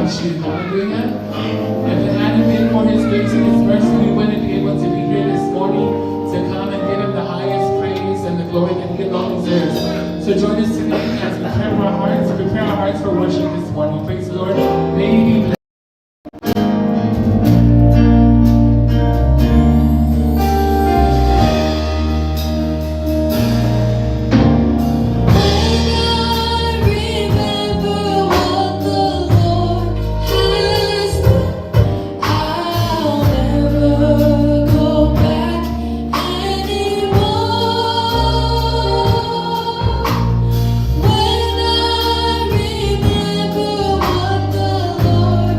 about you. Hallelujah. If it hadn't been for His grace and His mercy, we wouldn't be able to be here this morning to come and give Him the highest praise and the glory that He alone deserves. So join us today as we prepare our hearts for worship this morning. Praise the Lord. May He be blessed. When I remember what the Lord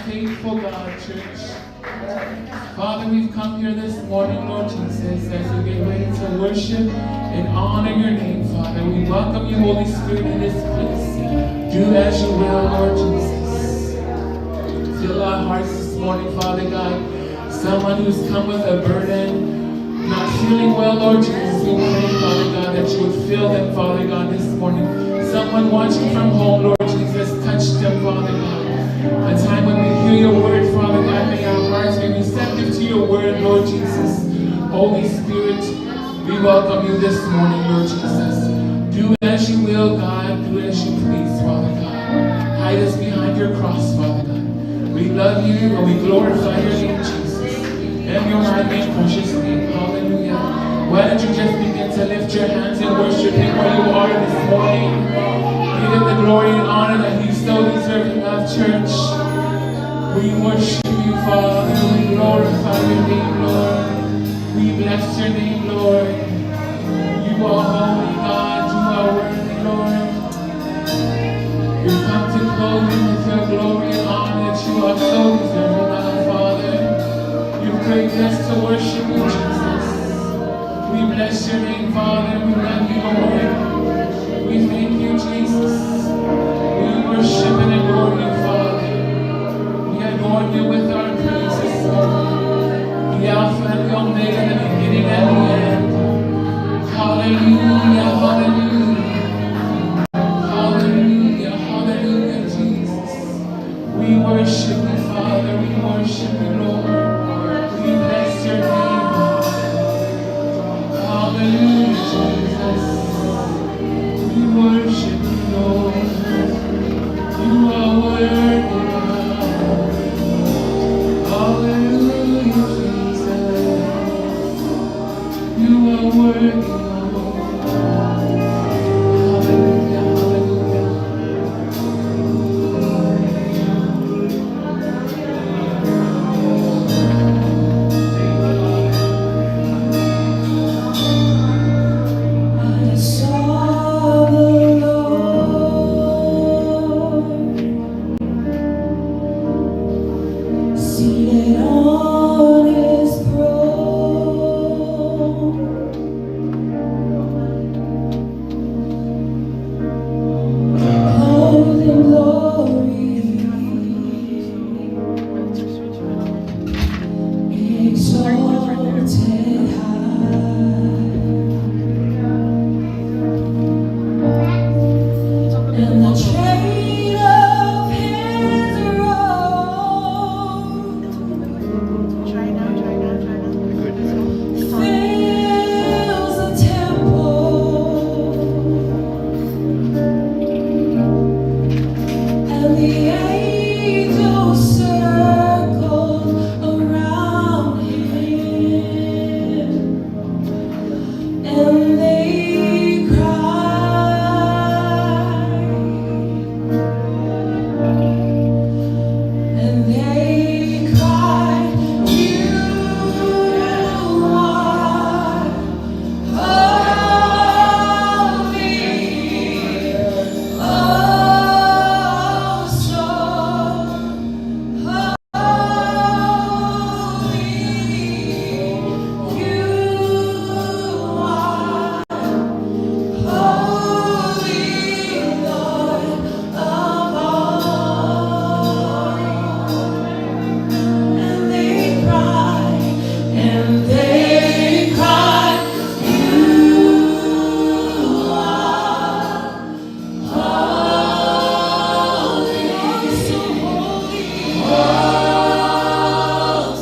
faithful God, church. Father, we've come here this morning, Lord Jesus, as we get ready to worship and honor your name, Father. We welcome you, Holy Spirit, in this place. Do as you will, Lord Jesus. Fill our hearts this morning, Father God. Someone who's come with a burden, not feeling well, Lord Jesus, we pray, Father God, that you would fill them, Father God, this morning. Someone watching from home, Lord Jesus, touch them, Father God. A time when we hear your word, Father God, may our hearts be receptive to your word, Lord Jesus. Holy Spirit, we welcome you this morning, Lord Jesus. Do as you will, God. Do as you please, Father God. Hide us behind your cross, Father God. We love you and we glorify your name, Jesus. In your mighty and precious name, hallelujah. Why don't you just begin to lift your hands and worship him where you are this morning. Give him the glory and honor that he's so deserving of, church. We worship you, Father. We glorify your name, Lord. We bless your name, Lord. You are holy, God. You are worthy, Lord. We come to clothe you with your glory and honor that you are so deserving of, Father. You've created us to worship you, Jesus. We bless your name, Father. We love you, Lord. We thank you, Jesus. We worship and adore you, Father. We adore you with our praises, Lord. The Alpha and the Omega, the beginning and the end. Hallelujah, hallelujah. Hallelujah, hallelujah, Jesus. We worship you, Father. We worship you, Lord. We bless your name. Hallelujah, Jesus. We worship you, Lord. You are worthy, God. Hallelujah, Jesus. You are worthy, Lord. Hallelujah, hallelujah. I saw the seated on his throne, clothed in glory, exalted high, and the train of his robe fills the temple, and the angels circle around him, and they cry, you are holy, oh so holy. You are holy, Lord of all. And they cry, you are holy, so holy, oh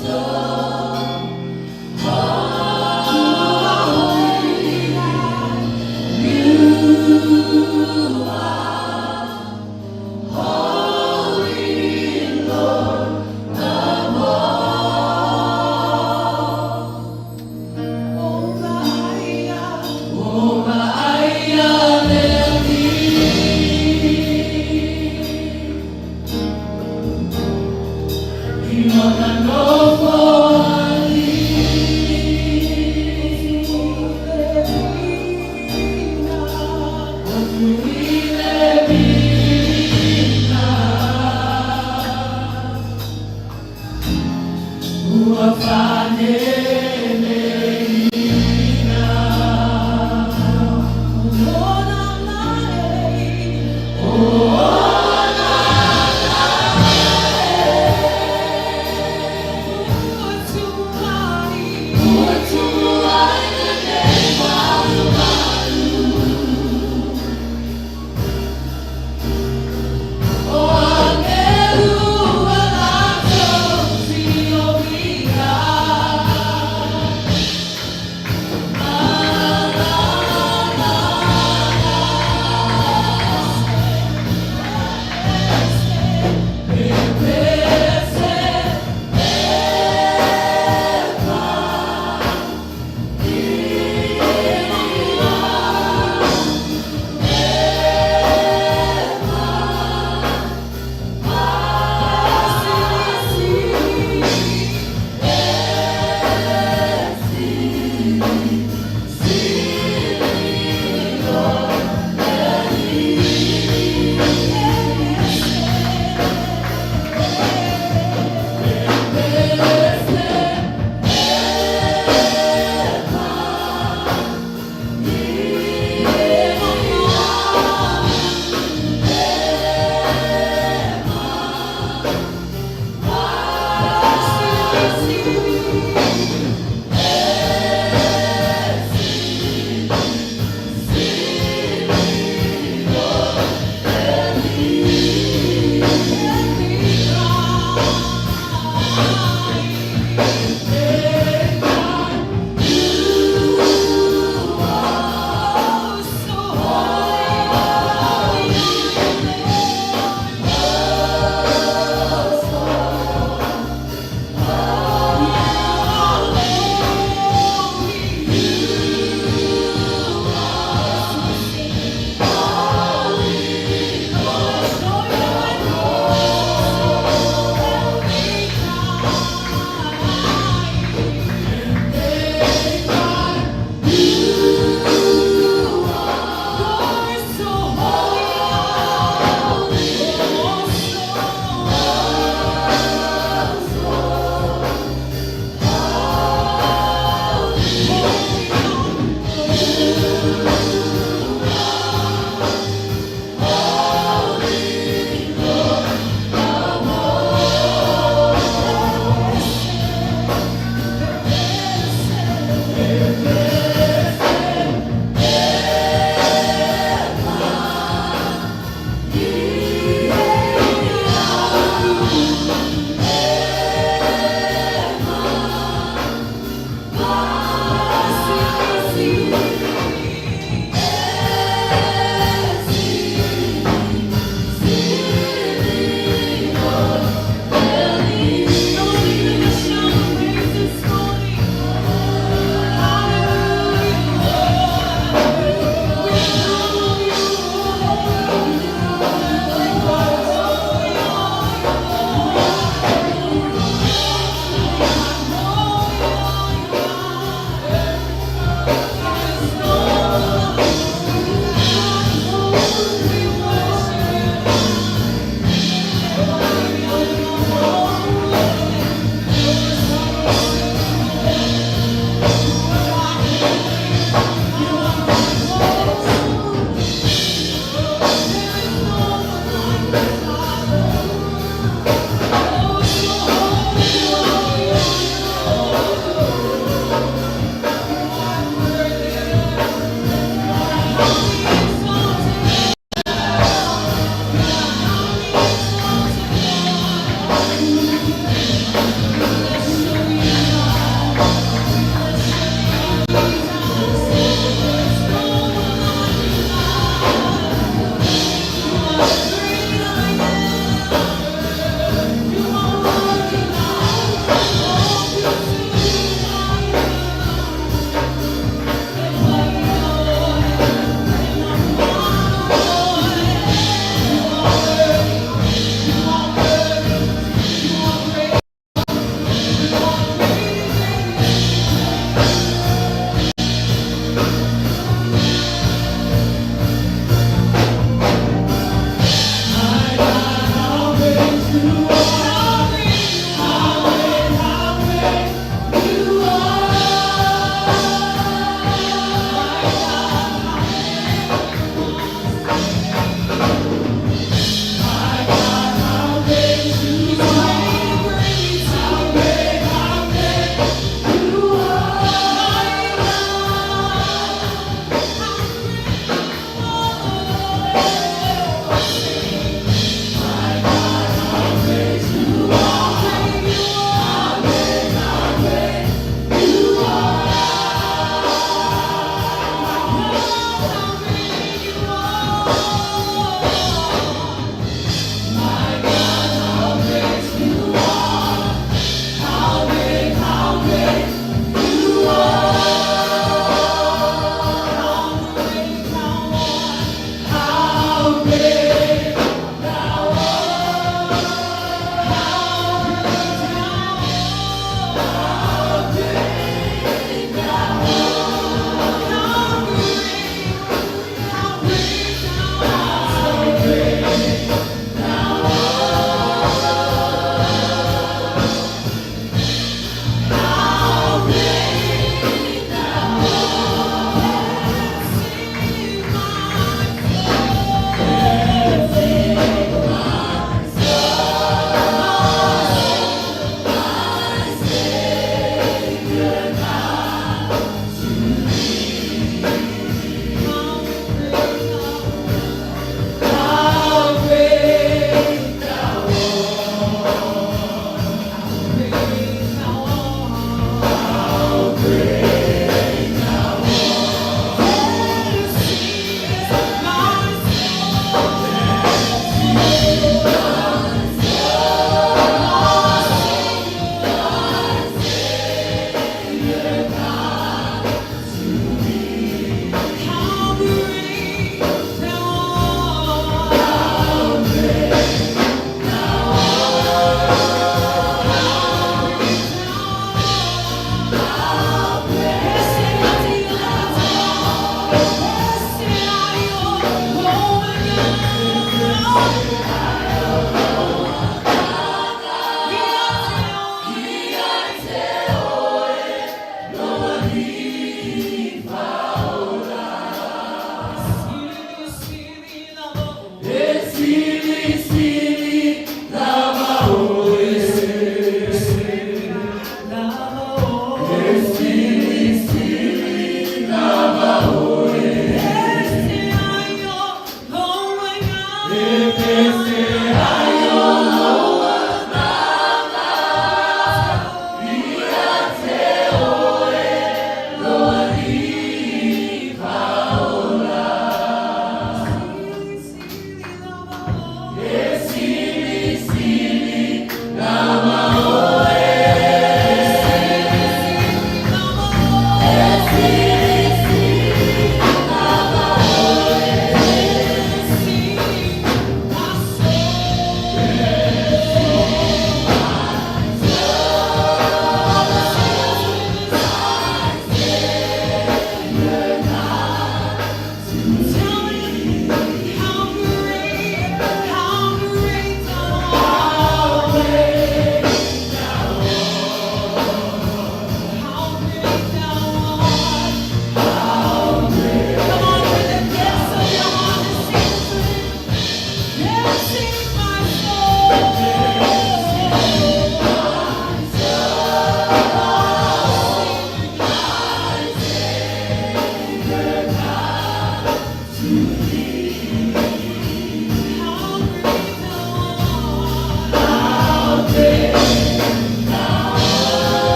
so holy. You are holy, Lord of all. Fevaevaeaiga,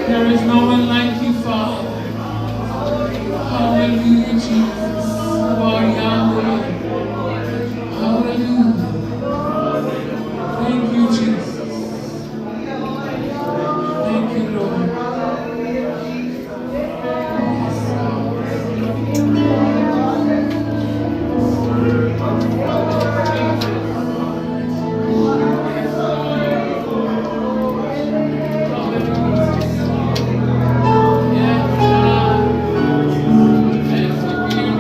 There is no one like you, Father. Hallelujah, Jesus. You are Yahweh. Hallelujah. Thank you, Jesus. Thank you, Lord. Yes, God. Thank you for your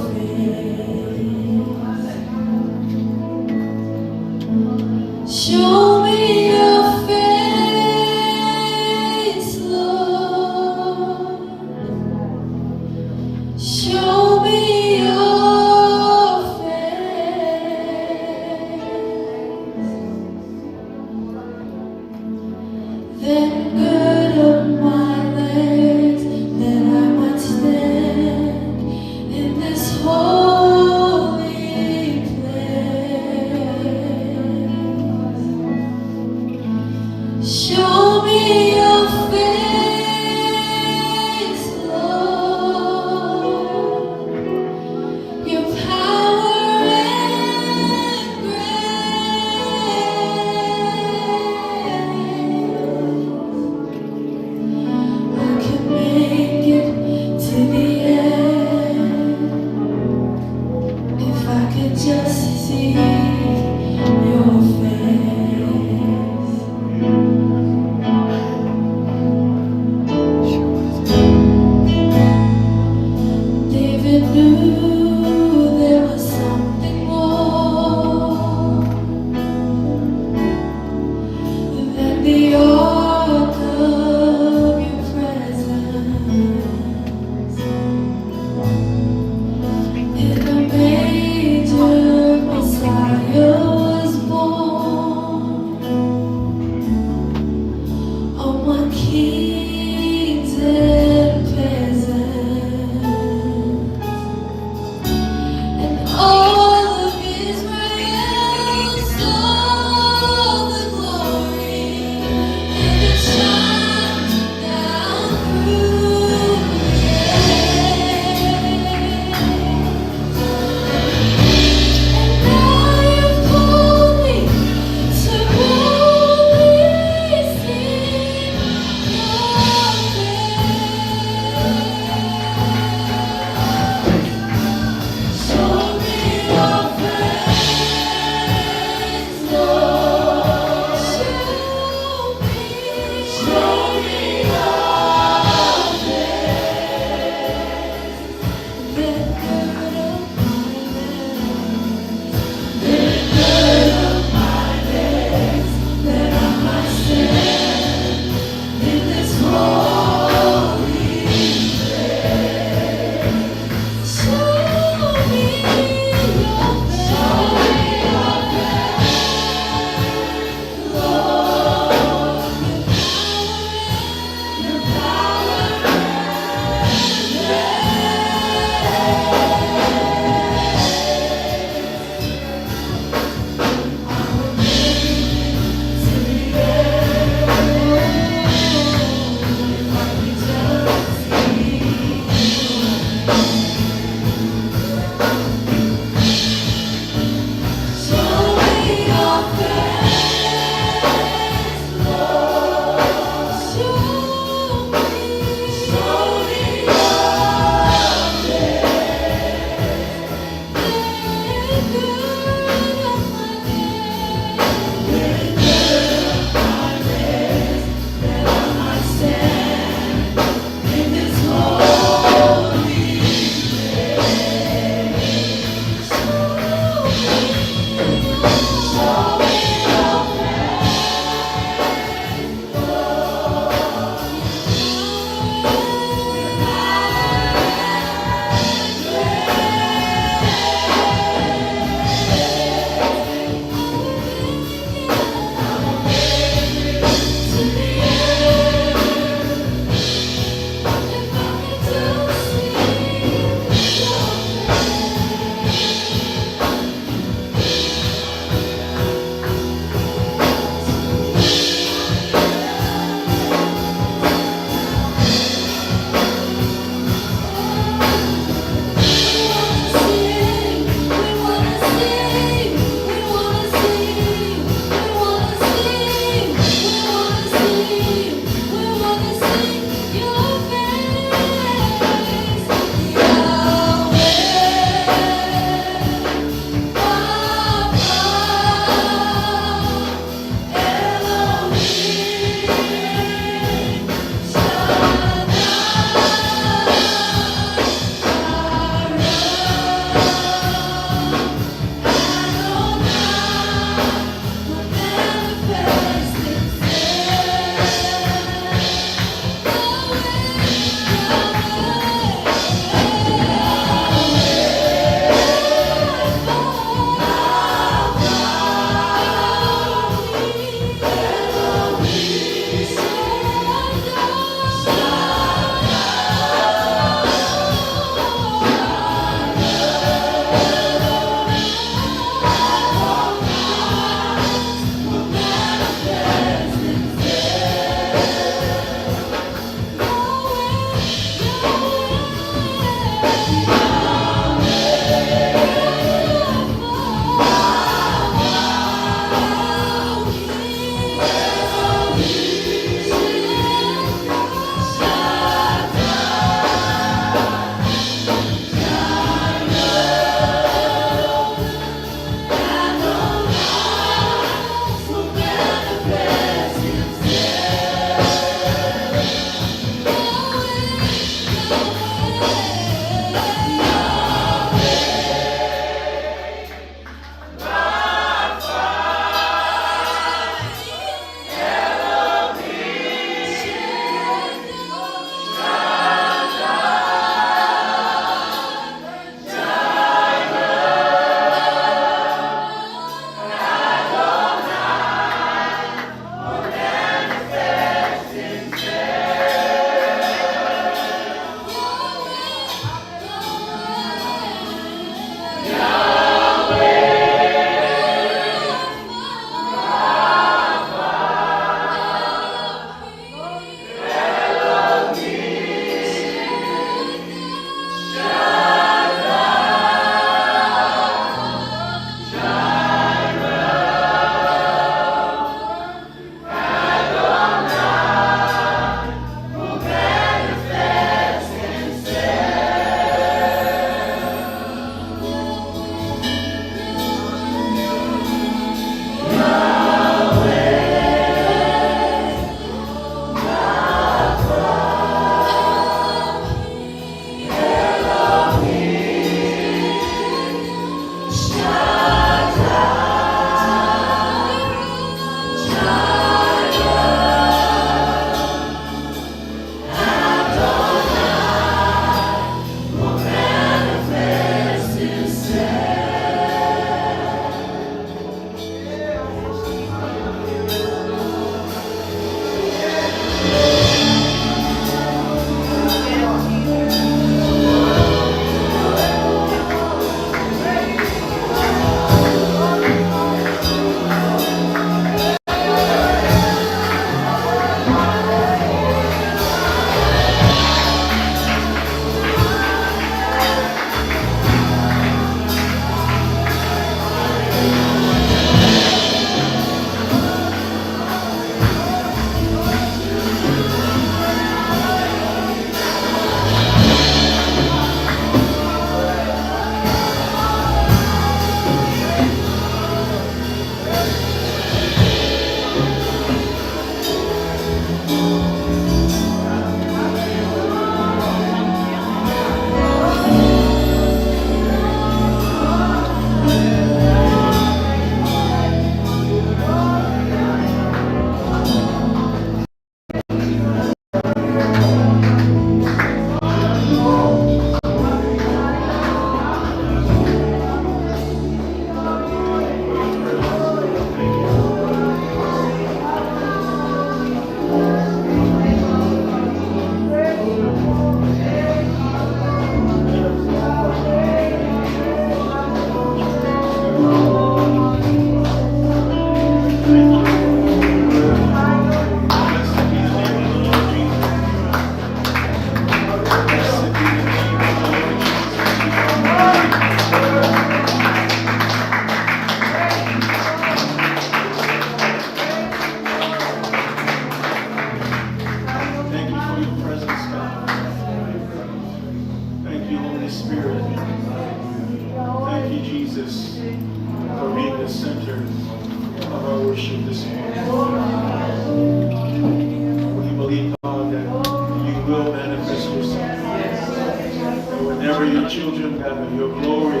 your children gather, your glory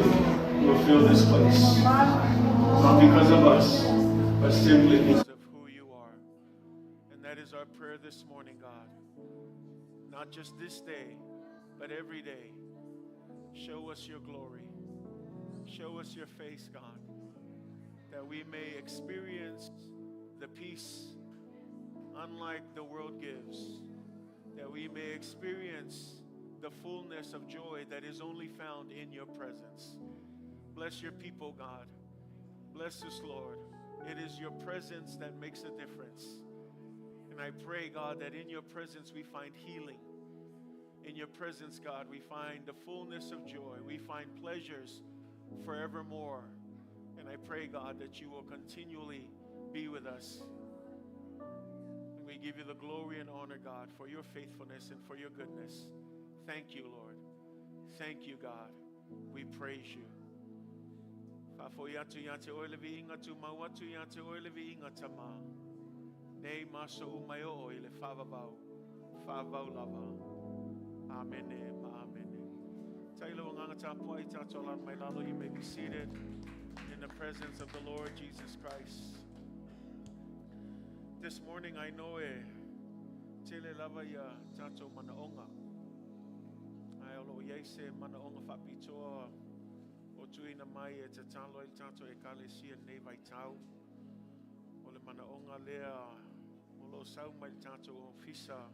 will fill this place. Not because of us, but simply because of who you are. And that is our prayer this morning, God. Not just this day, but every day. Show us your glory. Show us your face, God, that we may experience the peace unlike the world gives, that we may experience the fullness of joy that is only found in your presence. Bless your people, God. Bless us, Lord. It is your presence that makes a difference. And I pray, God, that in your presence we find healing. In your presence, God, we find the fullness of joy. We find pleasures forevermore. And I pray, God, that you will continually be with us. And we give you the glory and honor, God, for your faithfulness and for your goodness. Thank you, Lord. Thank you, God. We praise you. Amen. You may be seated in the presence of the Lord Jesus Christ. This morning I know tele lava ya tato manaonga. Ai olo yese manaonga fapitoa o tuina mai e te talo il tato e kalesia nei vai tau. Ole manaonga lea olo sau mai tato o fisa.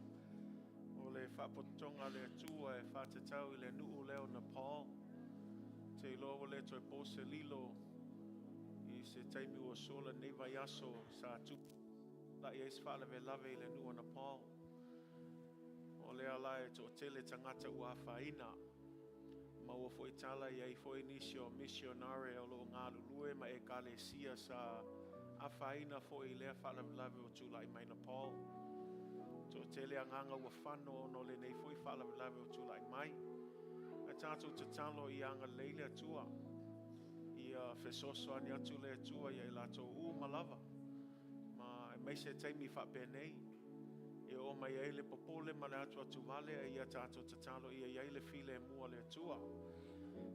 Ole fapotonga le tua e fatatau le nuu leo na Paul. Te lovo le toi pose lilo. I se taimi o sola nei vai aso sa tu. La yes Feavaevaeaiga le nuu na Paul. Ole ala e to tele tangata ua faina. Ma ua foi tala ia I foi inisio missionare o lo ngā lulue ma e kalesia sa a faina foi lea Feavaevaeaiga o tu lai mai na Paul. To tele anganga ua whano no le nei foi Feavaevaeaiga o tu lai mai. A tātou te talo I anga leile atua. Ia fesoso ani atu le atua ia I lato malava. Ma mai se taimi whapenei. E o mai eile popole ma le atua tu vale ia tātou te talo ia eile file mua le atua.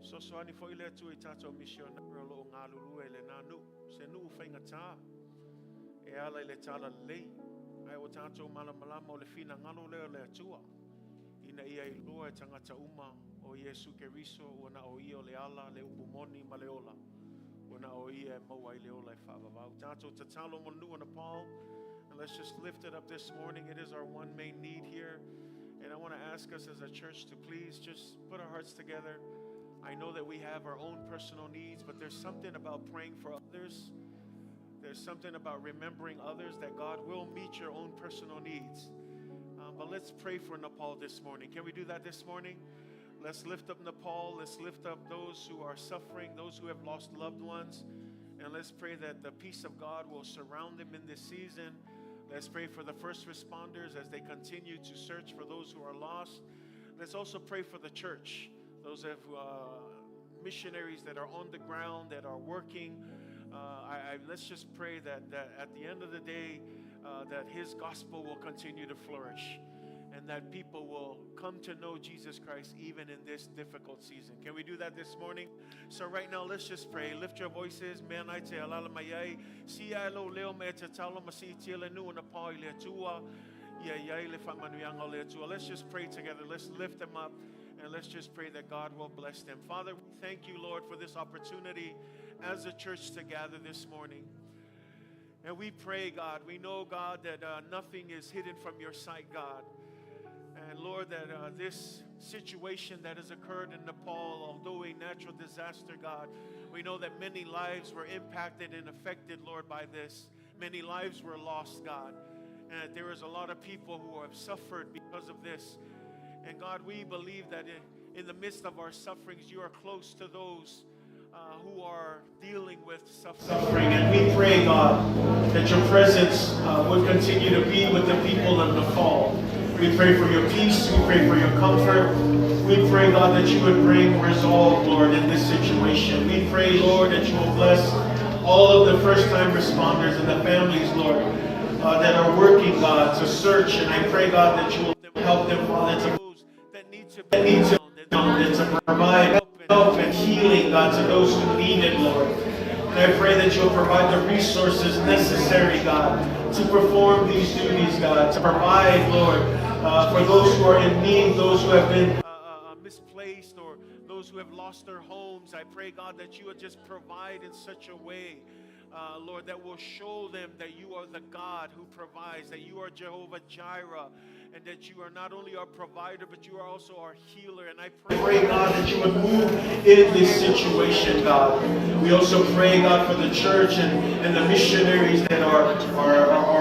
Soso ani foi le atua I tātou missionare lo ngā lulu le nanu. Se nuu whainga tā. E ala le tala lei. Ai o tātou malamalama o le fina ngalo leo le atua. Ina ia I loa e tangata uma o Yesu Keriso wana o ia o le ala le upumoni ma le ola. Wana o ia e maua I le ola e whaavavau. Tātou te talo mo nua na Paul. And let's just lift it up this morning. It is our one main need here. And I want to ask us as a church to please just put our hearts together. I know that we have our own personal needs, but there's something about praying for others. There's something about remembering others that God will meet your own personal needs. But let's pray for Nepal this morning. Can we do that this morning? Let's lift up Nepal. Let's lift up those who are suffering, those who have lost loved ones. And let's pray that the peace of God will surround them in this season. Let's pray for the first responders as they continue to search for those who are lost. Let's also pray for the church, those of missionaries that are on the ground, that are working. Let's just pray that at the end of the day, that His gospel will continue to flourish and that people will come to know Jesus Christ even in this difficult season. Can we do that this morning? So right now, let's just pray. Lift your voices. Let's just pray together. Let's lift them up and let's just pray that God will bless them. Father, we thank you, Lord, for this opportunity as a church to gather this morning. And we pray, God, we know, God, that nothing is hidden from your sight, God. And Lord, that this situation that has occurred in Nepal, although a natural disaster, God, we know that many lives were impacted and affected, Lord, by this. Many lives were lost, God. And there is a lot of people who have suffered because of this. And God, we believe that in the midst of our sufferings, you are close to those who are dealing with suffering. And we pray, God, that your presence would continue to be with the people of Nepal. We pray for your peace. We pray for your comfort. We pray, God, that you would bring resolve, Lord, in this situation. We pray, Lord, that you will bless all of the first-time responders and the families, Lord, that are working, God, to search. And I pray, God, that you will help them, Father, to those that need to be found. ground and to provide help and healing, God, to those who need it, Lord. And I pray that you'll provide the resources necessary, God, to perform these duties, God, to provide, Lord, for those who are in need, those who have been misplaced, or those who have lost their homes. I pray, God, that you would just provide in such a way, Lord, that will show them that you are the God who provides, that you are Jehovah Jireh, and that you are not only our provider, but you are also our healer. And I pray, God, that you would move in this situation, God. We also pray, God, for the church and the missionaries that are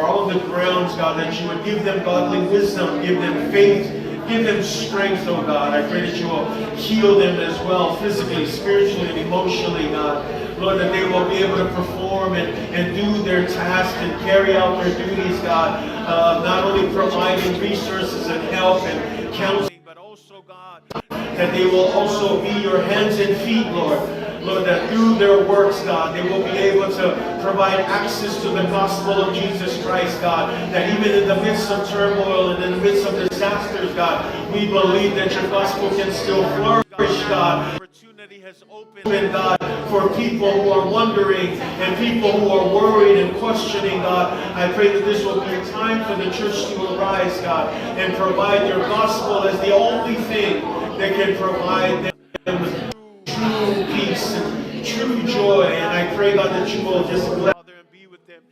on the grounds, God, that you would give them godly wisdom, give them faith, give them strength, oh God. I pray that you will heal them as well, physically, spiritually, and emotionally, God. Lord, that they will be able to perform and do their tasks and carry out their duties, God. Not only providing resources and help and counseling, but also, God, that they will also be your hands and feet, Lord. Lord, that through their works, God, they will be able to provide access to the gospel of Jesus Christ, God. That even in the midst of turmoil and in the midst of disasters, God, we believe that your gospel can still flourish, God. Opportunity has opened, God, for people who are wondering and people who are worried and questioning, God. I pray that this will be a time for the church to arise, God, and provide your gospel as the only thing that can provide them with true peace and true joy. And I pray, God, that you will just bless and be with them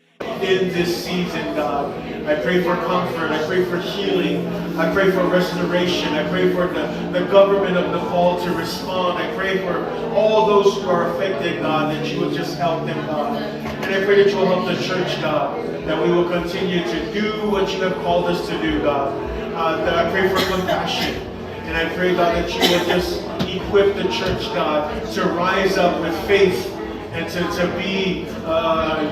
in this season, God. I pray for comfort. I pray for healing. I pray for restoration. I pray for the government of Nepal to respond. I pray for all those who are affected, God, that you will just help them, God. And I pray that you will help the church, God, that we will continue to do what you have called us to do, God. That I pray for compassion. And I pray, God, that you will just equip the church, God, to rise up with faith and to be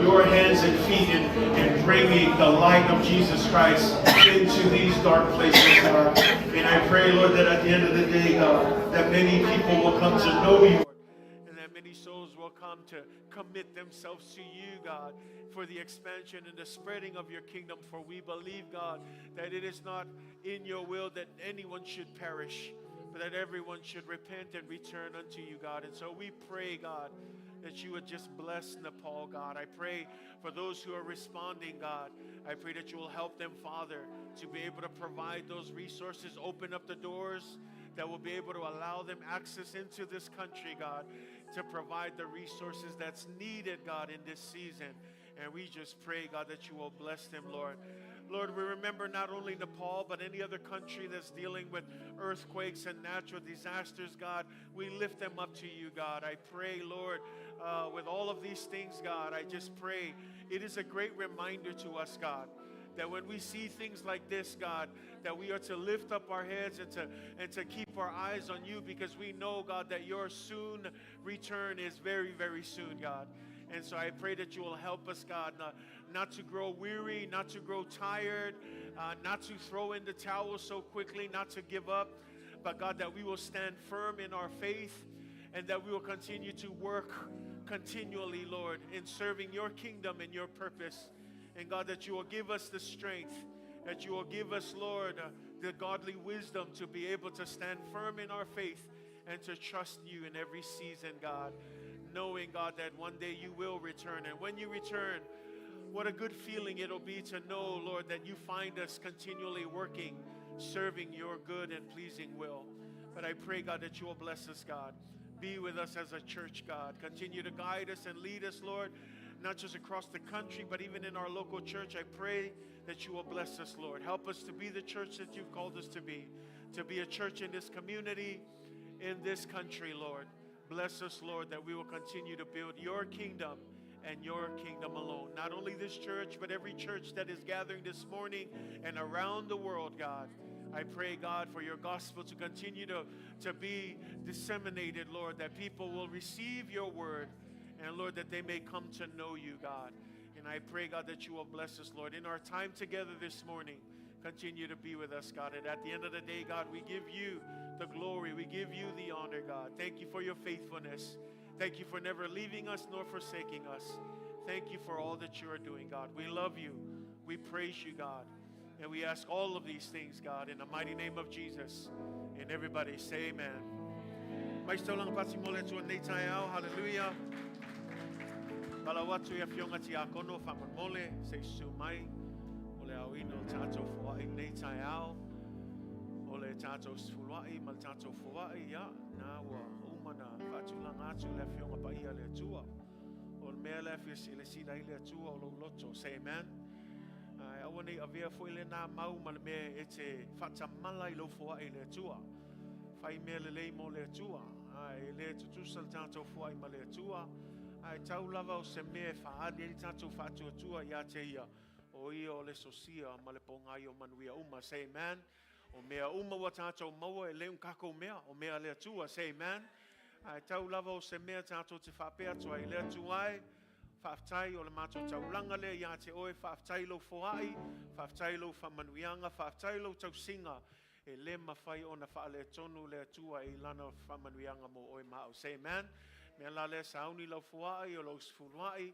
your hands and feet in bringing the light of Jesus Christ into these dark places, God. And I pray, Lord, that at the end of the day, God, that many people will come to know you. And that many souls will come to commit themselves to you, God, for the expansion and the spreading of your kingdom. For we believe, God, that it is not in your will that anyone should perish, but that everyone should repent and return unto you, God. And so we pray, God, that you would just bless Nepal, God. I pray for those who are responding, God. I pray that you will help them, Father, to be able to provide those resources, open up the doors that will be able to allow them access into this country, God, to provide the resources that's needed, God, in this season. And we just pray, God, that you will bless them, Lord. Lord, we remember not only Nepal, but any other country that's dealing with earthquakes and natural disasters, God. We lift them up to you, God. I pray, Lord, with all of these things, God, I just pray it is a great reminder to us, God, that when we see things like this, God, that we are to lift up our heads and to keep our eyes on you, because we know, God, that your soon return is very, very soon, God. And so I pray that you will help us, God, not to grow weary, not to grow tired, not to throw in the towel so quickly, not to give up, but God, that we will stand firm in our faith and that we will continue to work continually, Lord, in serving your kingdom and your purpose. And God, that you will give us the strength, that you will give us, Lord, the godly wisdom to be able to stand firm in our faith and to trust you in every season, God. Knowing, God, that one day you will return. And when you return, what a good feeling it'll be to know, Lord, that you find us continually working, serving your good and pleasing will. But I pray, God, that you will bless us, God. Be with us as a church, God. Continue to guide us and lead us, Lord, not just across the country, but even in our local church. I pray that you will bless us, Lord. Help us to be the church that you've called us to be a church in this community, in this country, Lord. Bless us, Lord, that we will continue to build your kingdom and your kingdom alone. Not only this church, but every church that is gathering this morning and around the world, God. I pray, God, for your gospel to continue to be disseminated, Lord, that people will receive your word, and, Lord, that they may come to know you, God. And I pray, God, that you will bless us, Lord. In our time together this morning, continue to be with us, God. And at the end of the day, God, we give you the glory. We give you the honor, God. Thank you for your faithfulness. Thank you for never leaving us nor forsaking us. Thank you for all that you are doing, God. We love you. We praise you, God. And we ask all of these things, God, in the mighty name of Jesus. And everybody say amen. Mai stau langa pati mo le tua nei tai au, hallelujah. Pala watu ia fionga ti a kono whaman mole, se su mai. O le au ino tātou fuai nei tai au. O le tātou sfuluai, ma le tātou fuai, ia. Nā ua umana whatulanga atu le fionga pa ia le tua. O le mea le fia si le sida i le tua o lo loto, say amen. Awa nei avea fo ile nā mau ma le mea e te whatamala i lo fuai le tua. Fai mea le lei mo le tua. Ai le tutusa le tātou fuai ma le tua. Ai tau lava o se mea whaadi e tātou whātua tua ia te ia. O ia o le sosia ma le pongai o manuia uma, say amen. O mea uma wa tātou maua e leun kako mea, o mea le tua, say amen. Ai tau lava o se mea tātou te whapea tua i le tuai. Whaftai o le mātou taulanga le ia te oe, whaftai lo foai, whaftai lo whamanuianga, whaftai lo tau singa. E le mawhai o na whaale tonu le tua i lana whamanuianga mo oe mao. Say amen. Mea la le sauni lau fuai o lau sfuluai.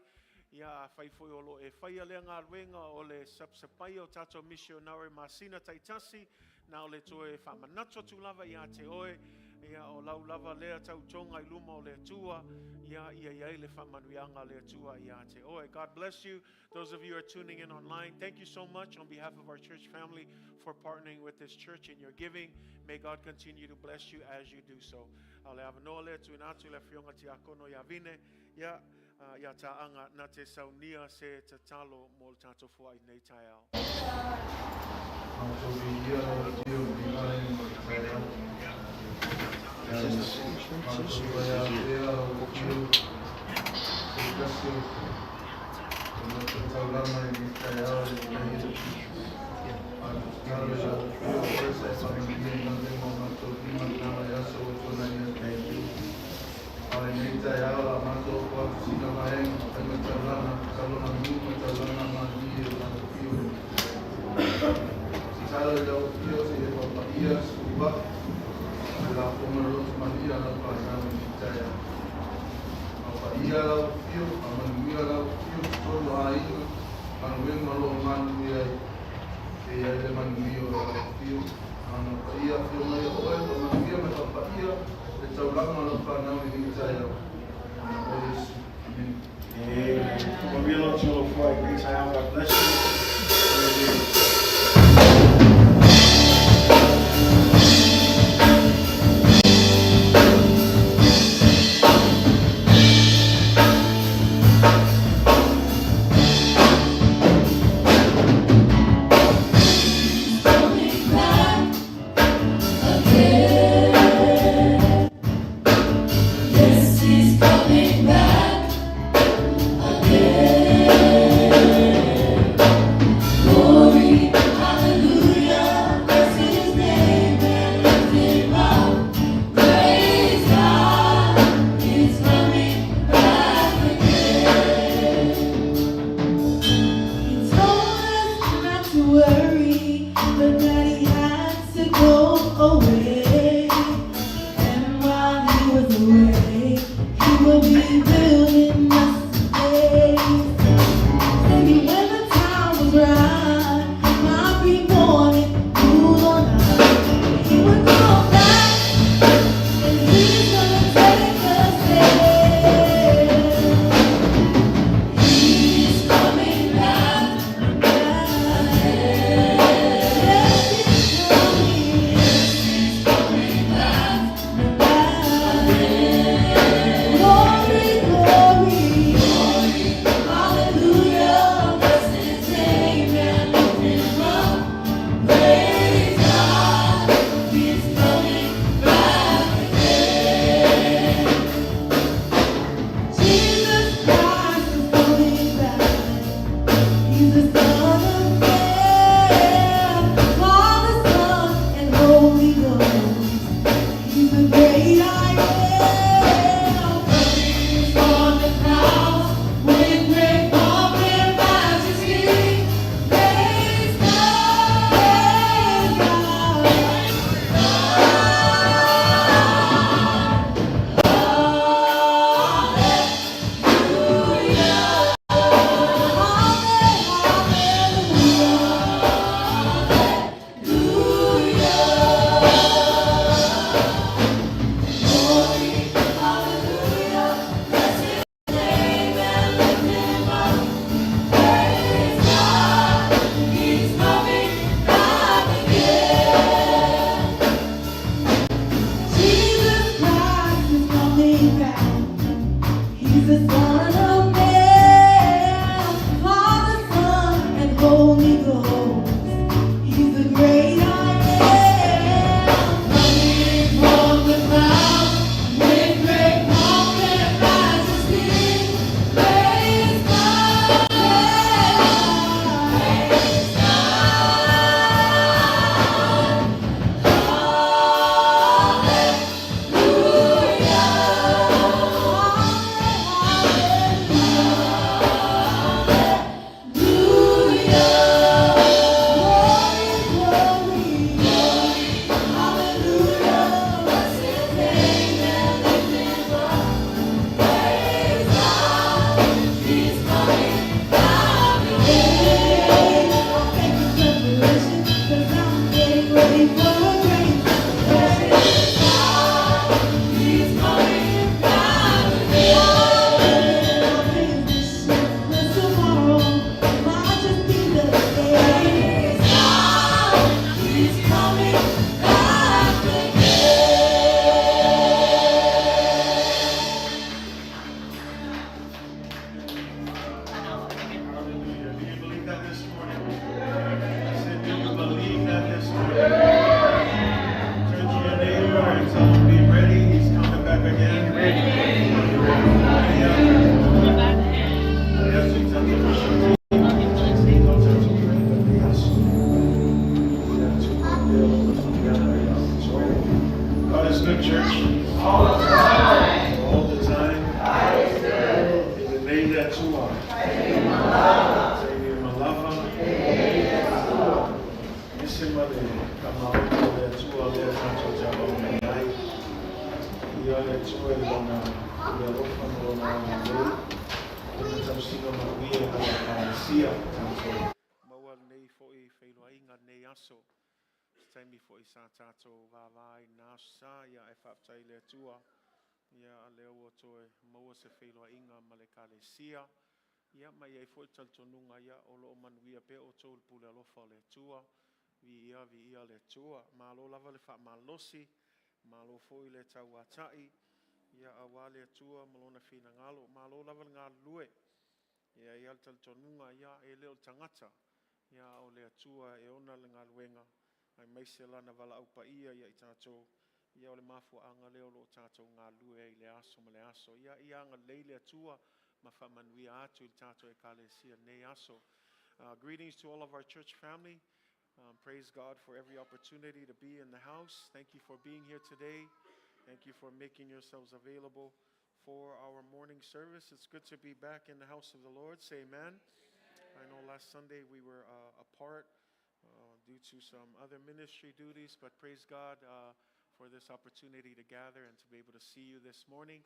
Ia whai foi o lo e whai a le ngā ruenga o le sapsapai o tato missionary Masina Taitasi. Na o le toe whamanato tu lava ia te oe. Ia o lau lava lea tau tonga i luma o le tua. Ia le whamanuianga le tua ia te oe. God bless you. Those of you who are tuning in online, thank you so much on behalf of our church family for partnering with this church in your giving. May God continue to bless you as you do so. Ale avanoa le tu inatu le fionga ti akono ia vine. Ia taanga na te saunia se te talo mo le tato fuai nei tai au. God bless you. Maua nei fo'i Feavaevaeaiga nei aso. Taimi fo'i sa tātou vāvai nāsa ia e whaptai le atua. Ia a leo o toe maua se Feavaevaeaiga ma le kalesia. Ia mai e fo'i taltonunga ia o loo manuia pe o tō le pule alofa le atua. Vi ia le atua. Ma lo lava le wha malosi. Ma lo fo'i le tau atai. Ia a wā le atua malona whina ngalo. Ma lo lava le ngā lue. Ia le taltonunga ia e leo tangata. Ia o le atua e ona le ngā luenga. Ai maise lana wala au pa ia i tātou. Ia o le mafua anga leo lo tātou ngā lue i le aso ma le aso. Ia anga leile atua ma whamanuia atu i tātou e kalesia nei aso. Greetings to all of our church family. Praise God for every opportunity to be in the house. Thank you for being here today. Thank you for making yourselves available for our morning service. It's good to be back in the house of the Lord. Say amen. I know last Sunday we were apart due to some other ministry duties, but praise God for this opportunity to gather and to be able to see you this morning.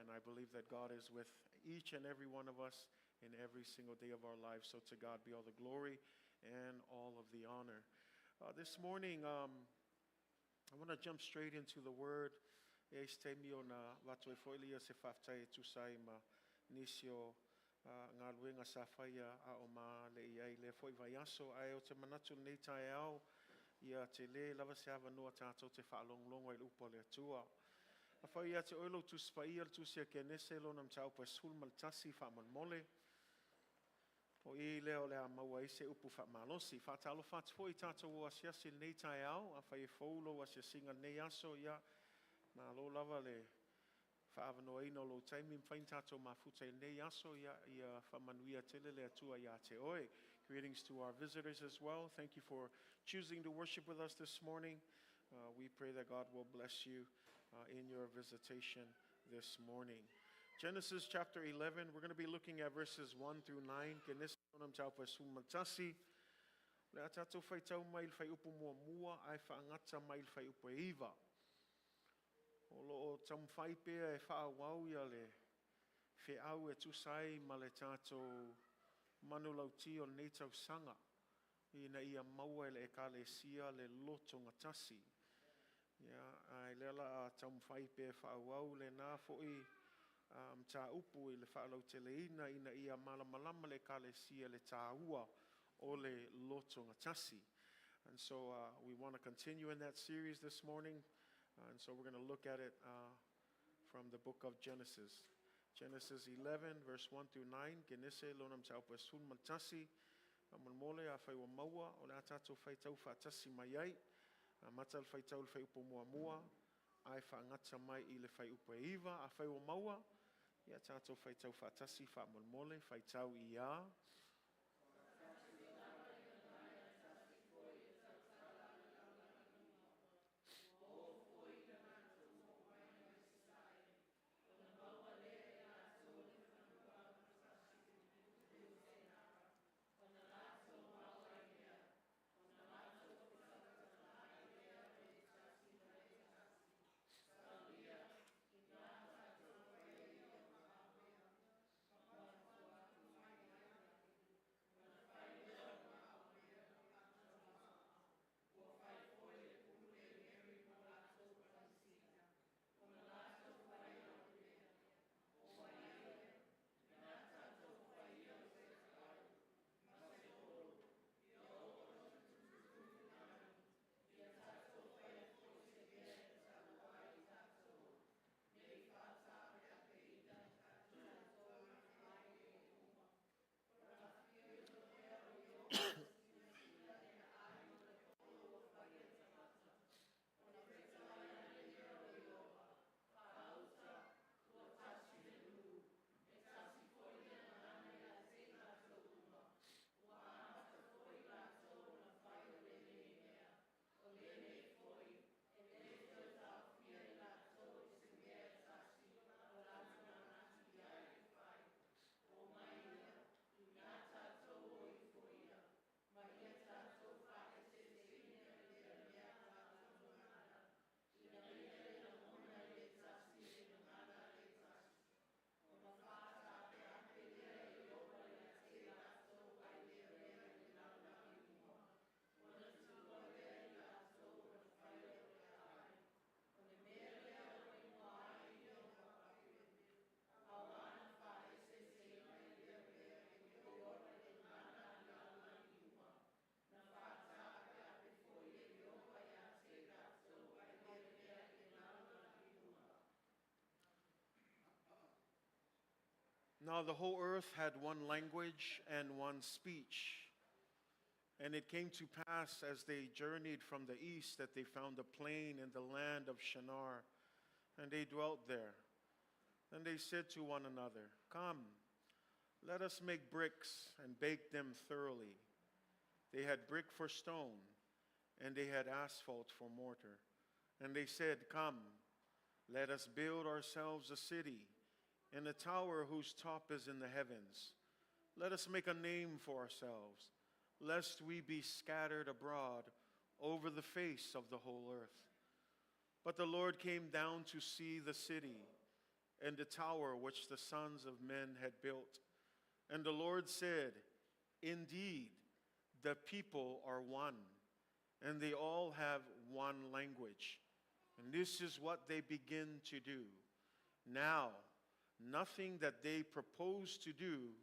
And I believe that God is with each and every one of us in every single day of our lives. So to God be all the glory and all of the honor. This morning, I want to jump straight into the word. Este mio na watu e foilia se whaftai tu sai ma nisio ngā luenga sa whaia a o ma le iai le Fevaevaeaiga ai o te manatu nei tai au ia te le lava se hawa noa tātou te whaalonglongo i upa le atua. A whaia te oilo tu spaia tu sia Kenese lo nam tau pa sul maltasi whaamon o i leo le a maua i se upu whaamalosi. Whaatalo whaatfo i tātou o asiasi nei tai au a whaia faulo o asiasinga nei aso ia na lo lava le whaavanoa ino lo taimi mwhain tātou mafuta nei aso ia whamanuia tele le atua ia te oe. Greetings to our visitors as well. Thank you for choosing to worship with us this morning. We pray that God will bless you in your visitation this morning. Genesis chapter 11, we're going to be looking at verses 1 through 9. Kenese onam taupa sumatasi. Le atatou whai tau mail whai upu mua ai whaangata mail whai upu iwa. O loo tam whai pēa e whaawau ia le whiau e tusai ma le tātou manu lauti o nei tau sanga. Ina ia maua e le ekalesia le Lotogatasi. Ia ai lela a tam whai pēa whaawau le nā fōi tā upu i le whaalau te leina ina ia malamalama le ekalesia le Taumua o le Lotogatasi. And so we want to continue in that series this morning. And so we're going to look at it from the book of Genesis. Genesis 11, verse 1 through 9. Kenese lonam taupa sun matasi. Amon mole a whai wa maua. O le atatou whai tau whaatasi mai ai. Matal whai tau le whai upo mua mua. Ai whaangata mai i le whai upo iwa. A whai wa maua. Ia tātou whai tau whaatasi wha amon mole. Whai tau i a. Now the whole earth had one language and one speech. And it came to pass as they journeyed from the east that they found a plain in the land of Shinar, and they dwelt there. And they said to one another, "Come, let us make bricks and bake them thoroughly." They had brick for stone, and they had asphalt for mortar. And they said, "Come, let us build ourselves a city, and a tower whose top is in the heavens. Let us make a name for ourselves, lest we be scattered abroad over the face of the whole earth." But the Lord came down to see the city and the tower which the sons of men had built. And the Lord said, "Indeed, the people are one, and they all have one language. And this is what they begin to do. Now, nothing that they propose to do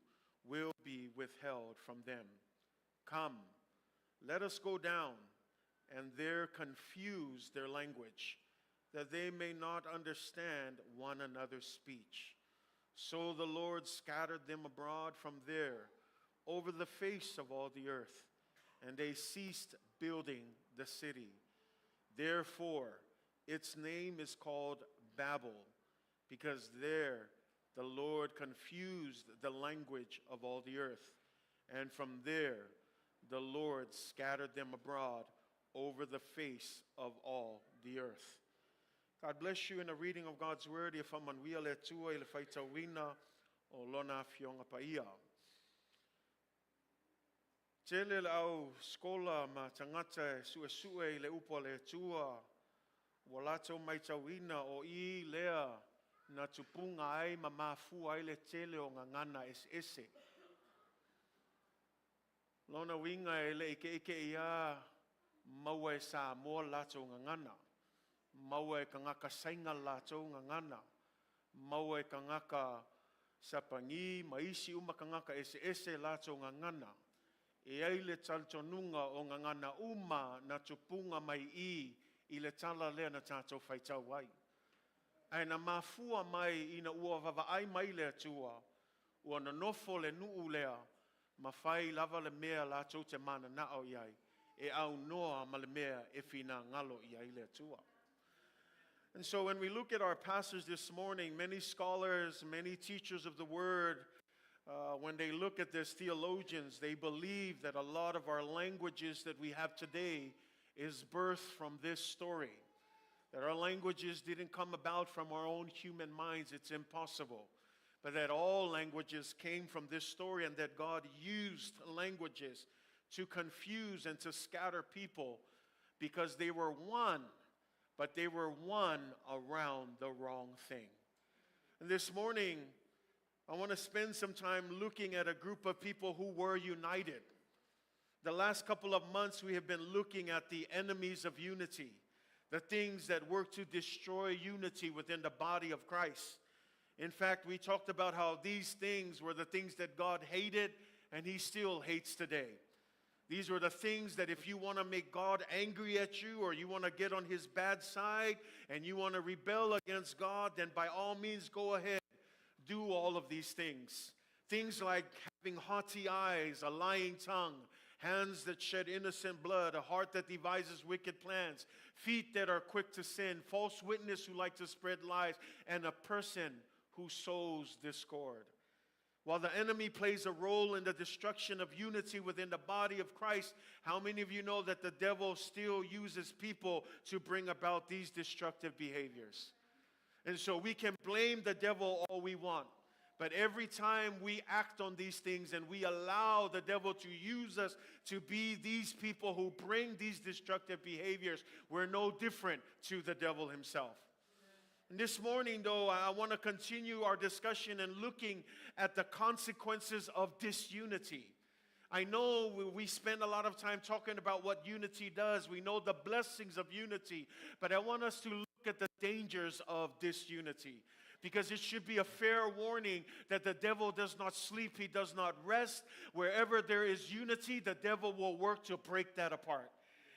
will be withheld from them. Come, let us go down and there confuse their language, that they may not understand one another's speech." So the Lord scattered them abroad from there over the face of all the earth, and they ceased building the city. Therefore, its name is called Babel, because there the Lord confused the language of all the earth, and from there the Lord scattered them abroad over the face of all the earth. God bless you in the reading of God's word. If I'm on wheel Atua ile Fevaevaeaiga o lona fionga paia. Tele au skola ma tangata sue ile upo le Atua. Walato mai tawina o I lea na tupunga ai ma mafu ai le tele o ngangana Sese. Lona winga ele ike ia maua Samoa lato ngangana. Maua kangaka sainga lato ngangana. Maua kangaka sapangi maisi uma kangaka Sese lato ngangana. E ai le taltonunga o ngangana uma na tupunga mai I le tala lea na tātou whaitau ai. Ai na mafua mai ina ua vavaai mai le atua, ua na nofo le nuu lea, ma whai lava le mea lātou te mana nao iai, e au noa ma le mea e whina ngalo iai le atua. And so when we look at our passage this morning, many scholars, many teachers of the word, when they look at this, theologians, they believe that a lot of our languages that we have today is birthed from this story. That our languages didn't come about from our own human minds, it's impossible. But that all languages came from this story, and that God used languages to confuse and to scatter people because they were one, but they were one around the wrong thing. And this morning, I want to spend some time looking at a group of people who were united. The last couple of months, we have been looking at the enemies of unity, the things that work to destroy unity within the body of Christ. In fact, we talked about how these things were the things that God hated and He still hates today. These were the things that if you want to make God angry at you, or you want to get on His bad side and you want to rebel against God, then by all means go ahead, do all of these things. Things like having haughty eyes, a lying tongue, hands that shed innocent blood, a heart that devises wicked plans, feet that are quick to sin, false witness who like to spread lies, and a person who sows discord. While the enemy plays a role in the destruction of unity within the body of Christ, how many of you know that the devil still uses people to bring about these destructive behaviors? And so we can blame the devil all we want. But every time we act on these things and we allow the devil to use us to be these people who bring these destructive behaviors, we're no different to the devil himself. And this morning, though, I want to continue our discussion and looking at the consequences of disunity. I know we spend a lot of time talking about what unity does. We know the blessings of unity. But I want us to look at the dangers of disunity. Because it should be a fair warning that the devil does not sleep, he does not rest. Wherever there is unity, the devil will work to break that apart.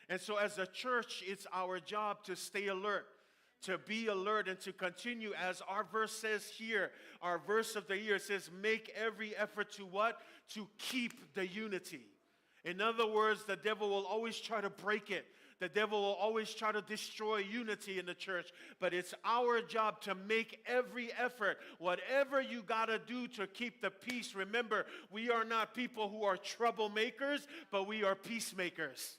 And so as a church, it's our job to stay alert, to be alert and to continue, as our verse says here, our verse of the year says, make every effort to what? To keep the unity. In other words, the devil will always try to break it. The devil will always try to destroy unity in the church. But it's our job to make every effort, whatever you got to do to keep the peace. Remember, we are not people who are troublemakers, but we are peacemakers.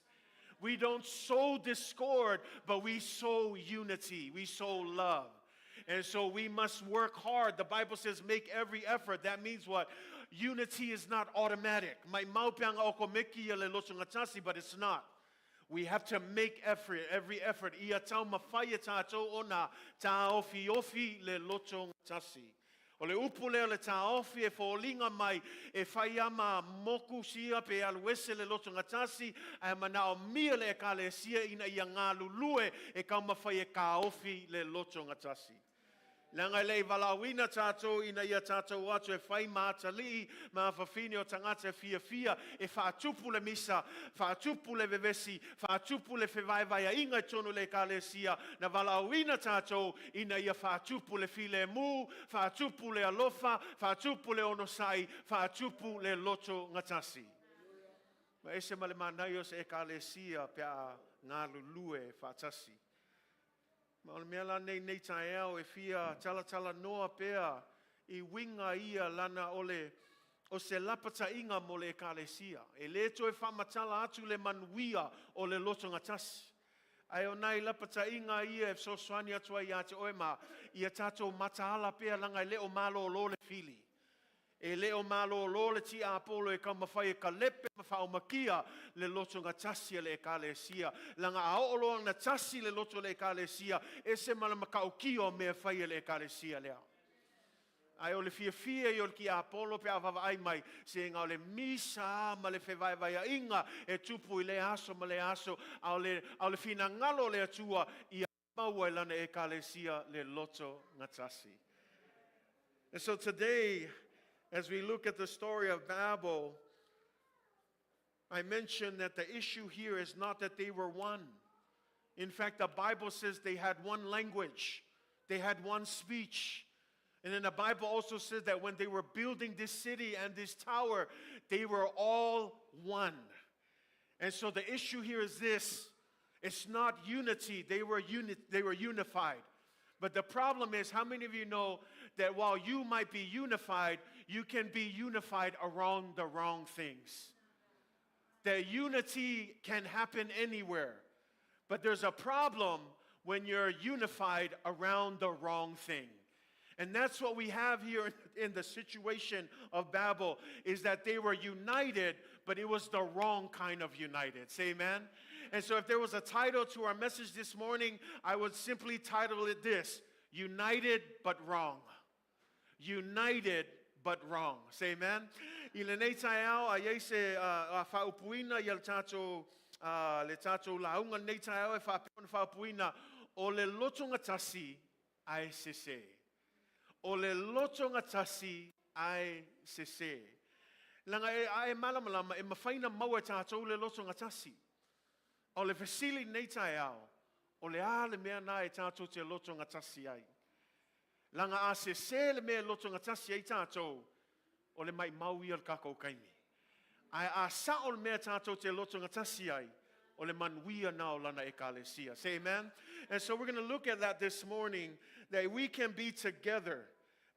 We don't sow discord, but we sow unity. We sow love. And so we must work hard. The Bible says make every effort. That means what? Unity is not automatic. But it's not. We have to make every effort. Ia tau mawhai tātou ona tā ofi le Lotogatasi. O le upu leo le tā ofi e whōlinga mai e whai ama moku sia pe aluese le Lotogatasi a manao mia le ka le sia ina ia ngā lulue e kau mawhai e ka ofi le Lotogatasi. Langa lei walawina tātou ina ia tātou atu e whai mātali mā whawhine o tangata e fia e whātupu le misa, whātupu le vevesi, whātupu le Fevaevaeaiga e tonu le kalesia, na walawina tātou ina ia whātupu le file mu, whātupu le alofa, whātupu le onosai, whātupu le Lotogatasi. Ma ese male manaios e kalesia pia ngā lulue whātasi. Ma ole mea lana nei tae au e fia tala noa pea I winga ia lana ole o se lapata inga mo le ekalesia. E leto e whamatala atu le manuia o le Lotogatasi. Ai o nai lapata inga ia e soswani atua ia te oema ia tatou mataala pea langa e leo malo lo le fili. E leo malo lo le ti apolo e kamawhai e kalepe mawhao makia le Lotogatasi le ekalesia. Langa aolo na tasi le loto le ekalesia e se malamakau kio me whai le ekalesia lea. Ai o le fia I o ki apolo pe avavaai mai se ngā o le misa ma le Fevaevaeaiga e tupu I le aso ma le aso au le fina ngalo le atua I maua I lana ekalesia le Lotogatasi. And so today, as we look at the story of Babel, I mentioned that the issue here is not that they were one. In fact, the Bible says they had one language. They had one speech. And then the Bible also says that when they were building this city and this tower, they were all one. And so the issue here is this. It's not unity. They were unified. But the problem is, how many of you know that while you might be unified, you can be unified around the wrong things? That unity can happen anywhere. But there's a problem when you're unified around the wrong thing. And that's what we have here in the situation of Babel, is that they were united, but it was the wrong kind of united. Say amen? And so if there was a title to our message this morning, I would simply title it this: United but Wrong. United but wrong. Say amen? I le nei tae au a yeise a whaupuina I le tātou launga nei tae au e whaupuina o le Lotogatasi ai Sese. O le Lotogatasi ai Sese. Langa e malamalama e mawhaina maua tātou le Lotogatasi. O le fesili nei tae au. O le ale mea na e tātou te Lotogatasi ai. Langa a Sese le mea Lotogatasi ai tātou. O le mai maui al kako kaimi. Ai a sa o le mea tātou te Lotogatasi ai. O le manuia na o lana ekalesia. Say amen? And so we're going to look at that this morning, that we can be together.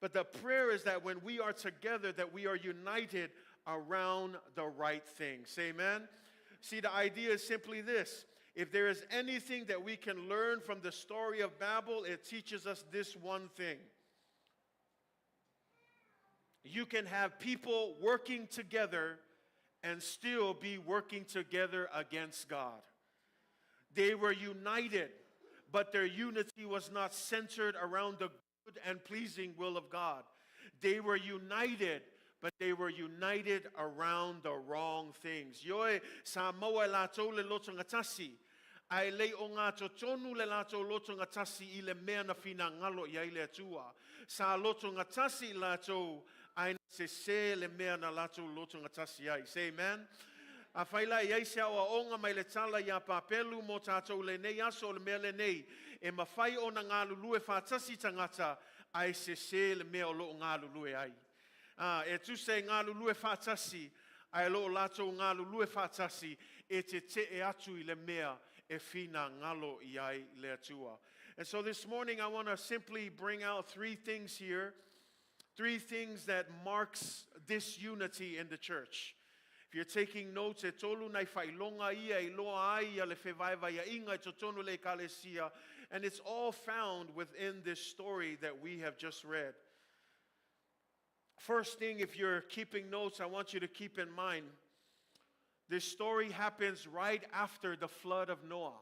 But the prayer is that when we are together, that we are united around the right thing. Say amen? See, the idea is simply this. If there is anything that we can learn from the story of Babel, it teaches us this one thing. You can have people working together and still be working together against God. They were united, but their unity was not centered around the good and pleasing will of God. They were united, but they were united around the wrong things. Yoe Samoa lato le Lotogatasi. Ai lei o ngā totonu le lato Lotogatasi I le mea na fina ngalo I le atua. Sa Lotogatasi lato ai Sese le mea na lato Lotogatasi ai. Say amen? A whaila i eise au a onga mai le tala i a papelu mo tātou le nei aso le mea le nei. E mawhai o na ngā lulue whātasi tangata ai Sese le mea o loo ngā lulue ai. E tu se ngā lulue whātasi ai loo lato ngā lulue whātasi e te atu i le mea e whina ngalo i ai le atua. And so this morning I want to simply bring out three things here. Three things that marks disunity in the church. If you're taking notes, e tolu nai whailonga ia I loa ai a le Fevaevaeaiga I totonu le kalesia, and it's all found within this story that we have just read. First thing, if you're keeping notes, I want you to keep in mind, this story happens right after the flood of Noah.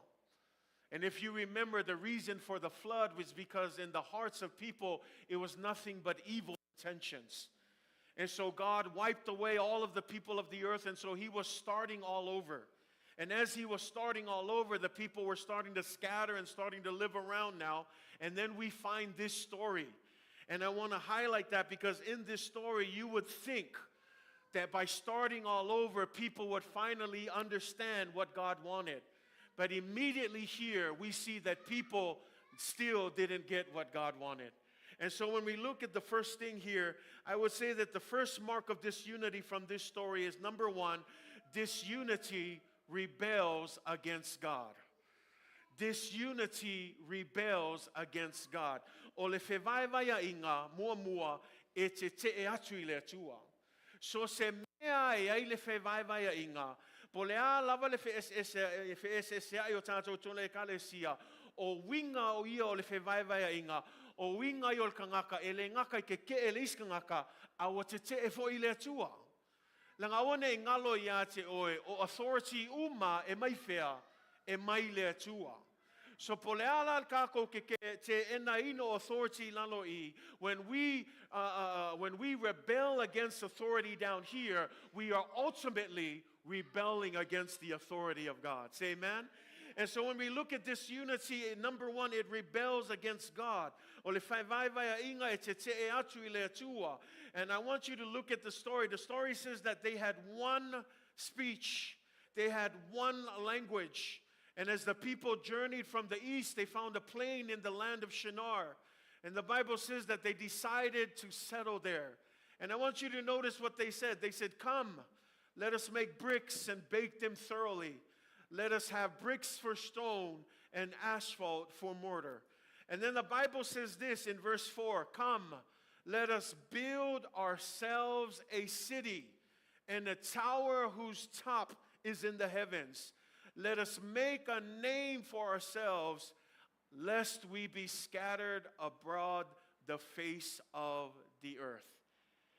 And if you remember, the reason for the flood was because in the hearts of people, it was nothing but evil intentions. And so God wiped away all of the people of the earth, and so he was starting all over. And as he was starting all over, the people were starting to scatter and starting to live around now. And then we find this story. And I want to highlight that because in this story, you would think that by starting all over, people would finally understand what God wanted. But immediately here, we see that people still didn't get what God wanted. And so when we look at the first thing here, I would say that the first mark of disunity from this story is, number one, disunity rebels against God. Disunity rebels against God. O le Fevaevaeaiga mua e Tetee atu I le atua. So se mea e ai le Fevaevaeaiga, po le a lava le Feese ai o tātou tole kalesia, o winga o ia o le Fevaevaeaiga, o winga I o le kangaka, e le ngaka I ke le iskangaka, a o Tetee fo I le atua. Langa one I ngalo ia te oe, o authority uma e mai whea, e mai le atua. So po le ala kako ke te ena ino authority lalo I, when we rebel against authority down here, we are ultimately rebelling against the authority of God. Say amen? And so when we look at disunity, number one, it rebels against God. O le Fevaevaeaiga e Tetee atu I le atua. And I want you to look at the story. The story says that they had one speech. They had one language. And as the people journeyed from the east, they found a plain in the land of Shinar. And the Bible says that they decided to settle there. And I want you to notice what they said. They said, come, let us make bricks and bake them thoroughly. Let us have bricks for stone and asphalt for mortar. And then the Bible says this in verse 4, come, let us build ourselves a city and a tower whose top is in the heavens. Let us make a name for ourselves, lest we be scattered abroad the face of the earth.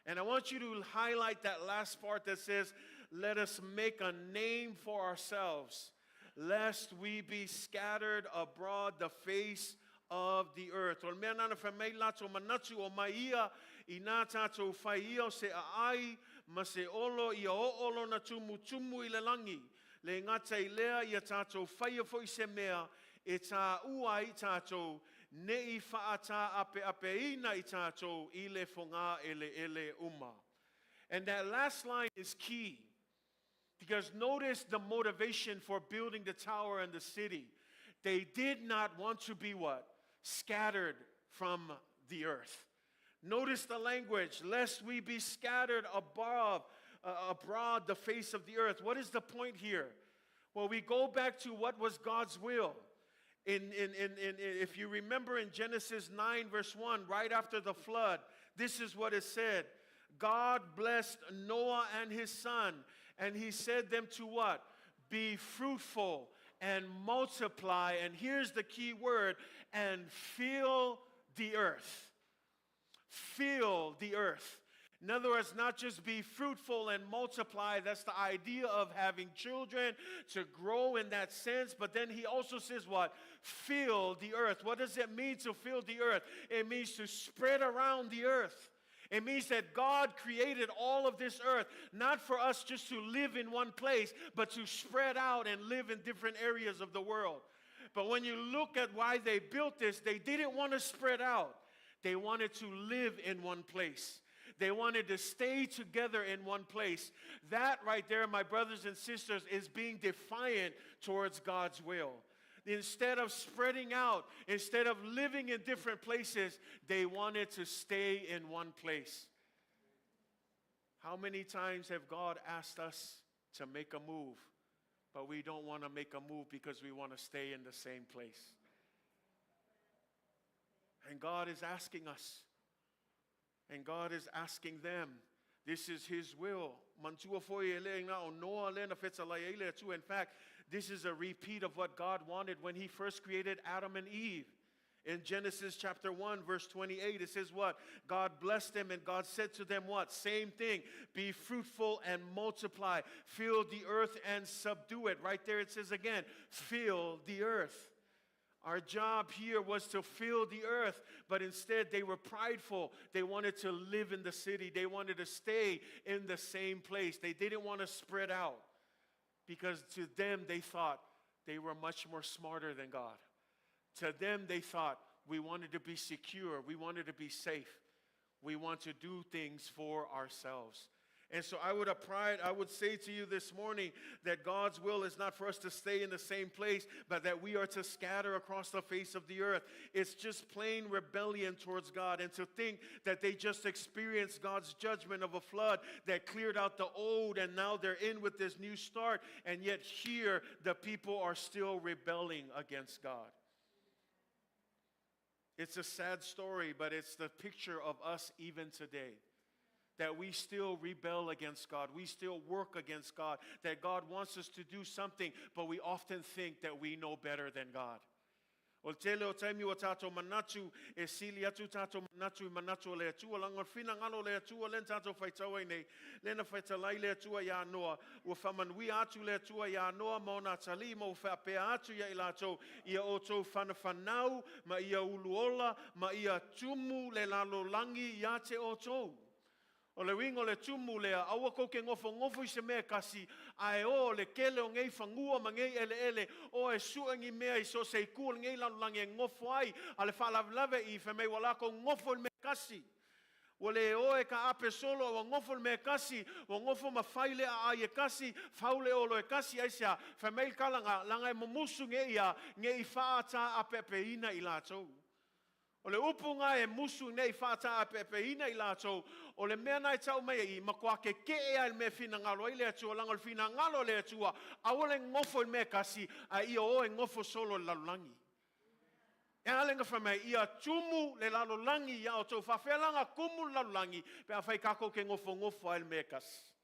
And I want you to highlight that last part that says, let us make a name for ourselves, lest we be scattered abroad the face of the earth. O mea nana whamei lato manatu o maia I nā tātou whaia o se aai, ma se olo I o olo na tumu I le langi. Le ngata I lea I a tātou whaia fo I se mea, e tā ua I tātou, ne I whaata ape ina I tātou, I le whonga ele uma. And that last line is key, because notice the motivation for building the tower and the city. They did not want to be what? Scattered from the earth. Notice the language, lest we be scattered abroad the face of the earth. What is the point here? Well, we go back to what was God's will. If you remember in Genesis 9 verse 1, right after the flood, this is what it said. God blessed Noah and his son, and he said them to what? Be fruitful and multiply, and here's the key word, and fill the earth. Fill the earth. In other words, not just be fruitful and multiply, that's the idea of having children, to grow in that sense, but then he also says what? Fill the earth. What does it mean to fill the earth? It means to spread around the earth. It means that God created all of this earth, not for us just to live in one place, but to spread out and live in different areas of the world. But when you look at why they built this, they didn't want to spread out. They wanted to live in one place. They wanted to stay together in one place. That right there, my brothers and sisters, is being defiant towards God's will. Instead of spreading out, instead of living in different places, they wanted to stay in one place. How many times have God asked us to make a move, but we don't want to make a move because we want to stay in the same place? And God is asking us, and God is asking them. This is His will. In fact, this is a repeat of what God wanted when He first created Adam and Eve. In Genesis chapter 1, verse 28, it says what? God blessed them and God said to them what? Same thing. Be fruitful and multiply. Fill the earth and subdue it. Right there it says again, fill the earth. Our job here was to fill the earth, but instead they were prideful. They wanted to live in the city. They wanted to stay in the same place. They didn't want to spread out because to them they thought they were much more smarter than God. To them they thought we wanted to be secure. We wanted to be safe. We want to do things for ourselves. And so I would say to you this morning that God's will is not for us to stay in the same place, but that we are to scatter across the face of the earth. It's just plain rebellion towards God. And to think that they just experienced God's judgment of a flood that cleared out the old and now they're in with this new start. And yet here the people are still rebelling against God. It's a sad story, but it's the picture of us even today. That we still rebel against God. We still work against God. That God wants us to do something, but we often think that we know better than God. O tele o taimi o tato manatu e sili atu tato manatu manatu le atua langon fina ngalo le atua len tato faitawa nei lena faitalai le atua ya noa o famanui atu le atua ya noa mauna tali mo fa pe atu ya ilato ia oto fanafanau ma ia uluola ma ia tumu le lalo langi ya te oto. O le wingo le tumu lea, awa ko ke ngofo I se mea kasi, ai o le kele o ngei whangua ma ngei ele, o e suangi mea I so se kua ngei lanulangi e ngofo ai, ale whalavelave I Fevaevaeaiga ngofo le mea kasi. O le o e ka ape solo o ngofo le mea kasi, o ngofo ma whaile a ai e kasi, whaule o lo e kasi ai sea, Fevaevaeaiga langa e mamusu ngei whaata ape ina I lātou. O le upunga e musu nei whata a pepeina I lātou. O le mea nai tau mea I makua ke ea il mea whina ngalo I le atua, lango il whina ngalo le atua, awale ngofo il mea kasi, a ia o e ngofo solo le lalulangi. E alenga whamea, ia tumu le lalulangi ia o tau whawhelanga kumu lalulangi, pe a whai kako ke ngofo il mea kasi.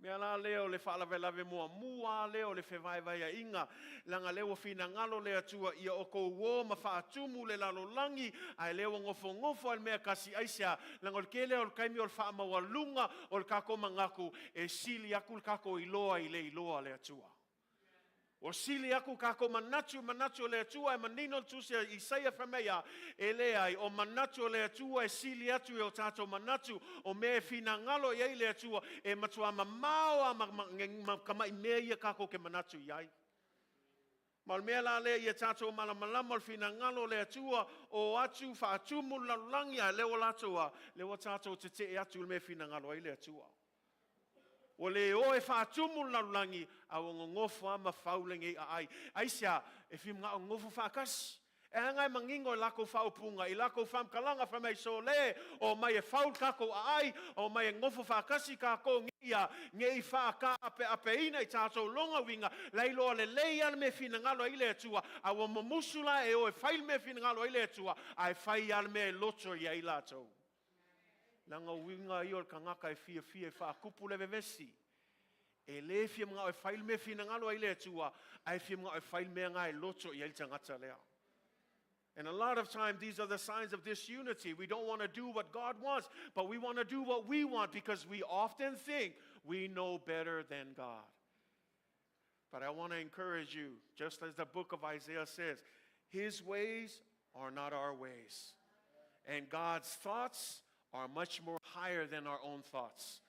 Mea la leo le whaalavelave mua leo le Fevaevaeaiga langa leo fina ngalo le atua ia o kou wō ma whaatumu le lalolangi ai leo ngofo al mea kasi aisia langa o ke leo kaimi o le whaamawalunga o le kako mangaku e sili aku le kako iloa I le atua. O sili aku kako manatu le atua e manino tusia Isaia whamea e leai o manatu le atua e sili atu e o tato manatu o mea fina ngalo iai le atua e matua mamao a kamai mea ia kako ke manatu iai. Ma o mea la lea ia tato malamalama o fina ngalo le atua o atu whaatumu lalulangi a leo latoa leo tato Tetee atu le mea fina ngalo iai le atua. O le o e whaatumu lalulangi a o ngofo ama whaulengi a ai. Aisia, e whim ngā o ngofo whakasi. E hangai mangingo I lako whaupunga, I lako whamkalanga whamei so le, o mai e whaul kako a ai, o mai e ngofo whakasi kako ngia, ngei whaka ape ina I tātou longa winga, leilo le leia me whina ngalo I le atua, a o mamusula e o e whail me whina ngalo I le atua, a e whai al me loto I lātou. Langa winga I o kangaka e fia whaakupu le vevesi. E le fia mga o whail me whina ngalo I le atua, ai fia mga o whail me ngai loto I tangata lea. And a lot of times these are the signs of disunity. We don't want to do what God wants, but we want to do what we want because we often think we know better than God. But I want to encourage you, just as the book of Isaiah says, His ways are not our ways. And God's thoughts are much more higher than our own thoughts.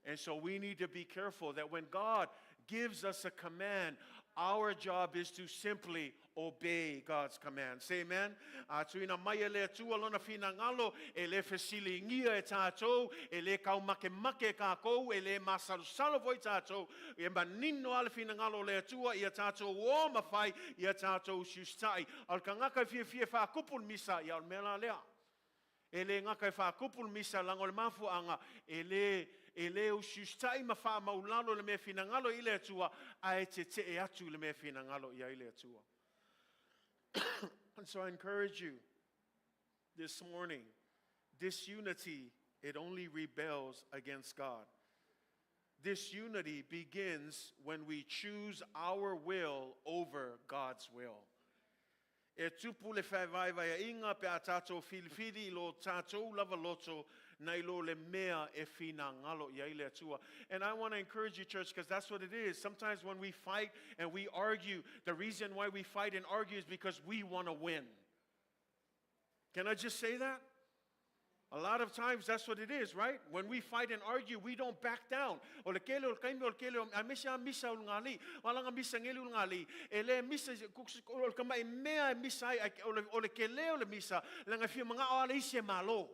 And so we need to be careful that when God gives us a command, Our job is to simply obey God's command. Say amen. Tuina mai ele atua lona finangalo, ele fesilingia e tātou, ele kau make kākou, ele masalusalo voi tātou, e manino ala finangalo le atua, ia tātou o mawhai, ia tātou siustai. Al ka ngaka fie whakupul misa, ia al mela lea. Ele ngaka whakupul misa lango le mafu anga, ele o siustai mawha maulalo le me finangalo ile atua, a e te atu le me finangalo ia ile atua. And so I encourage you this morning, disunity, it only rebels against God. Disunity begins when we choose our will over God's will. E tupu le Fevaevaeaiga pe a tātou filifili lo tātou lava loto na ilo le mea e fina ngalo ia ile atua. And I want to encourage you, church, because that's what it is. Sometimes when we fight and we argue, the reason why we fight and argue is because we want to win. Can I just say that? A lot of times that's what it is, right? When we fight and argue, we don't back down. O le kele o le kaimi o le kele o misa ul ngali, walanga misa ngeli ul ngali, ele misa o le kamai mea misa o le kele o le misa, langa fia mga o le isi malo.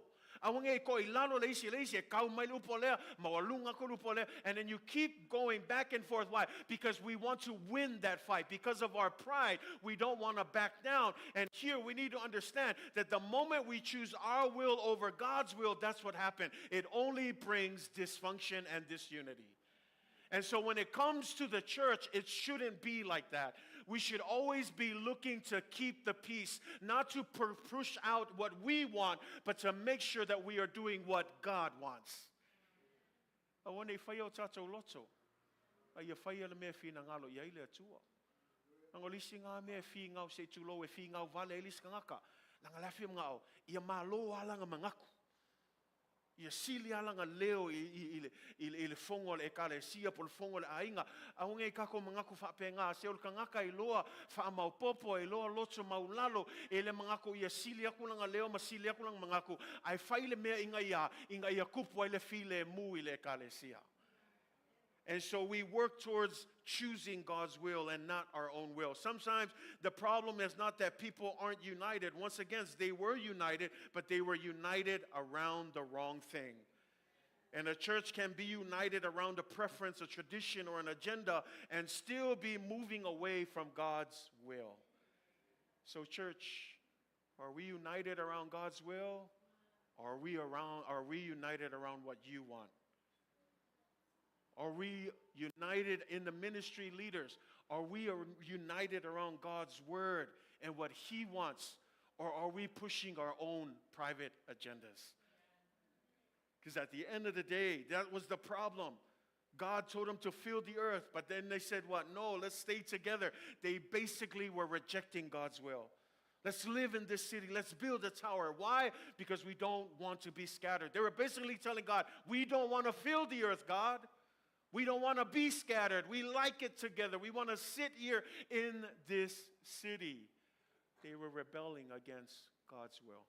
Awange ko ilalo le isi kau mai lupo lea, mawalunga ko lupo lea, and then you keep going back and forth. Why? Because we want to win that fight. Because of our pride, we don't want to back down. And here we need to understand that the moment we choose our will over God's will, that's what happened. It only brings dysfunction and disunity. And so when it comes to the church, it shouldn't be like that. We should always be looking to keep the peace, not to push out what we want, but to make sure that we are doing what God wants. I want to fire tato loto. I fire le me fina ngalo ya ile atua. Angolisi nga me fi ngau se tulo e fi ngau vale elis ngaka. Langa lafi ngau ia malo ala nga mangaku. Ia sili alanga leo ile fongo le kale sia por fongo le ainga aunge kako mangaku fa penga se ol kangaka iloa fa mau popo iloa loto maulalo ele mangaku ia sili aku langa leo masili aku langa mangaku ai faile me inga ia kupu ile file mu ile kale sia. And so we work towards choosing God's will and not our own will. Sometimes the problem is not that people aren't united. Once again, they were united, but they were united around the wrong thing. And a church can be united around a preference, a tradition, or an agenda and still be moving away from God's will. So church, are we united around God's will? Or are we united around what you want? Are we united in the ministry leaders? Are we united around God's word and what He wants? Or are we pushing our own private agendas? Because at the end of the day, that was the problem. God told them to fill the earth, but then they said, what? No, let's stay together. They basically were rejecting God's will. Let's live in this city. Let's build a tower. Why? Because we don't want to be scattered. They were basically telling God, we don't want to fill the earth, God. We don't want to be scattered. We like it together. We want to sit here in this city. They were rebelling against God's will.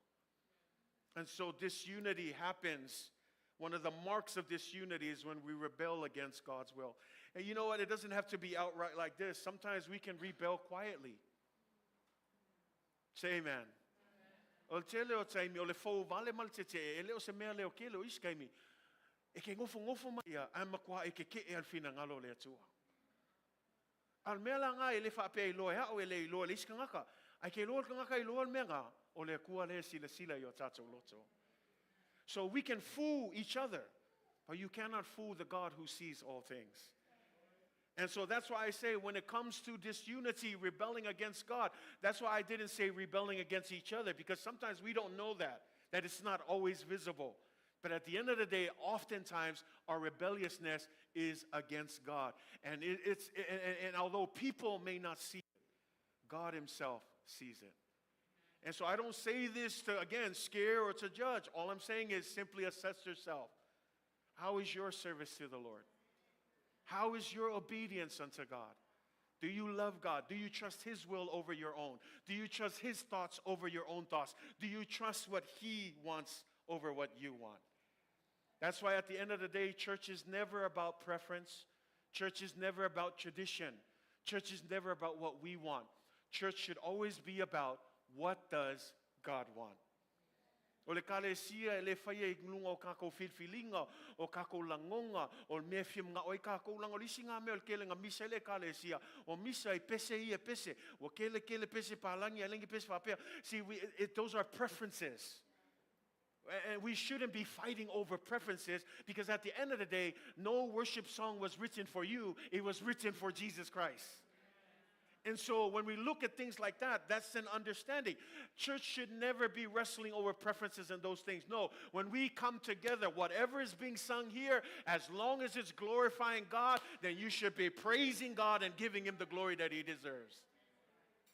And so disunity happens. One of the marks of disunity is when we rebel against God's will. And you know what? It doesn't have to be outright like this. Sometimes we can rebel quietly. Say amen. O te leo taimi, o le fau vale mal te te, e leo se mea leo ke leo iskaimi. E ke ngofo maia, a makua e ke al fina ngalo le atua. Al mea la ngā e le whapea iloa, hea o e le iloa le iska ngaka. Ai ke iloa ngaka iloa mea ngā, o le kua le sila i o tātou loto. So we can fool each other, but you cannot fool the God who sees all things. And so that's why I say when it comes to disunity, rebelling against God, that's why I didn't say rebelling against each other, because sometimes we don't know that it's not always visible. But at the end of the day, oftentimes our rebelliousness is against God. And and although people may not see it, God Himself sees it. And so I don't say this to, again, scare or to judge. All I'm saying is simply assess yourself. How is your service to the Lord? How is your obedience unto God? Do you love God? Do you trust His will over your own? Do you trust His thoughts over your own thoughts? Do you trust what He wants over what you want? That's why at the end of the day, church is never about preference. Church is never about tradition. Church is never about what we want. Church should always be about what does God want. O le kalesia le faia iglunga o kako filfilinga o kako langonga o me fiamnga o kako lango lisinga me o kele nga misa le kalesia o misa I pese ia pese o kele pese palangi alengi pese papea. See, those are preferences. And we shouldn't be fighting over preferences, because at the end of the day, no worship song was written for you. It was written for Jesus Christ. And so when we look at things like that, that's an understanding. Church should never be wrestling over preferences and those things. No, when we come together, whatever is being sung here, as long as it's glorifying God, then you should be praising God and giving Him the glory that He deserves.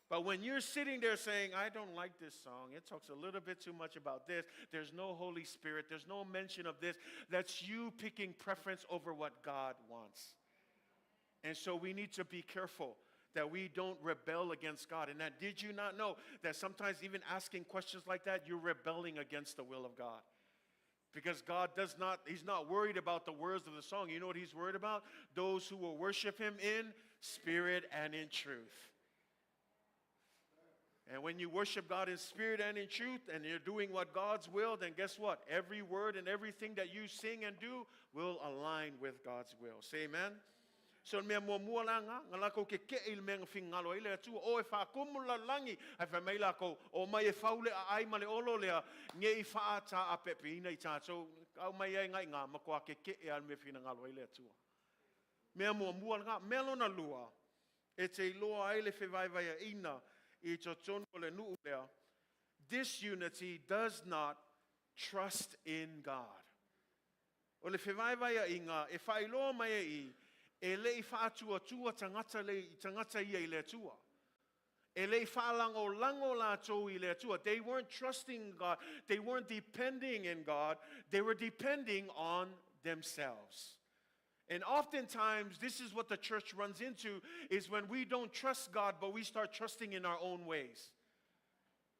But when you're sitting there saying, I don't like this song, it talks a little bit too much about this, there's no Holy Spirit, there's no mention of this, that's you picking preference over what God wants. And so we need to be careful that we don't rebel against God. And that, did you not know that sometimes even asking questions like that, you're rebelling against the will of God? Because God He's not worried about the words of the song. You know what He's worried about? Those who will worship Him in spirit and in truth. And when you worship God in spirit and in truth, and you're doing what God's will, then guess what? Every word and everything that you sing and do will align with God's will. Say amen? So me mo mualanga ngalako ke il meng fingalo ile tu o e fa kumula langi ai fa mai lako o mai e faule ai male olo le nge I fa ta a pepe ina ta so au mai ai ngai nga makwa ke al me fina ngalo ile tu me mo mualanga melona lua e te loa ai le Fevaevaeaiga I totono le nu le. Disunity does not trust in God. O le Fevaevaeaiga e fa ilo mai I e lei whaatua tua tangata ia I le tua. E lei whaalango lango la tau I le tua. They weren't trusting God. They weren't depending in God. They were depending on themselves. And oftentimes, this is what the church runs into, is when we don't trust God, but we start trusting in our own ways.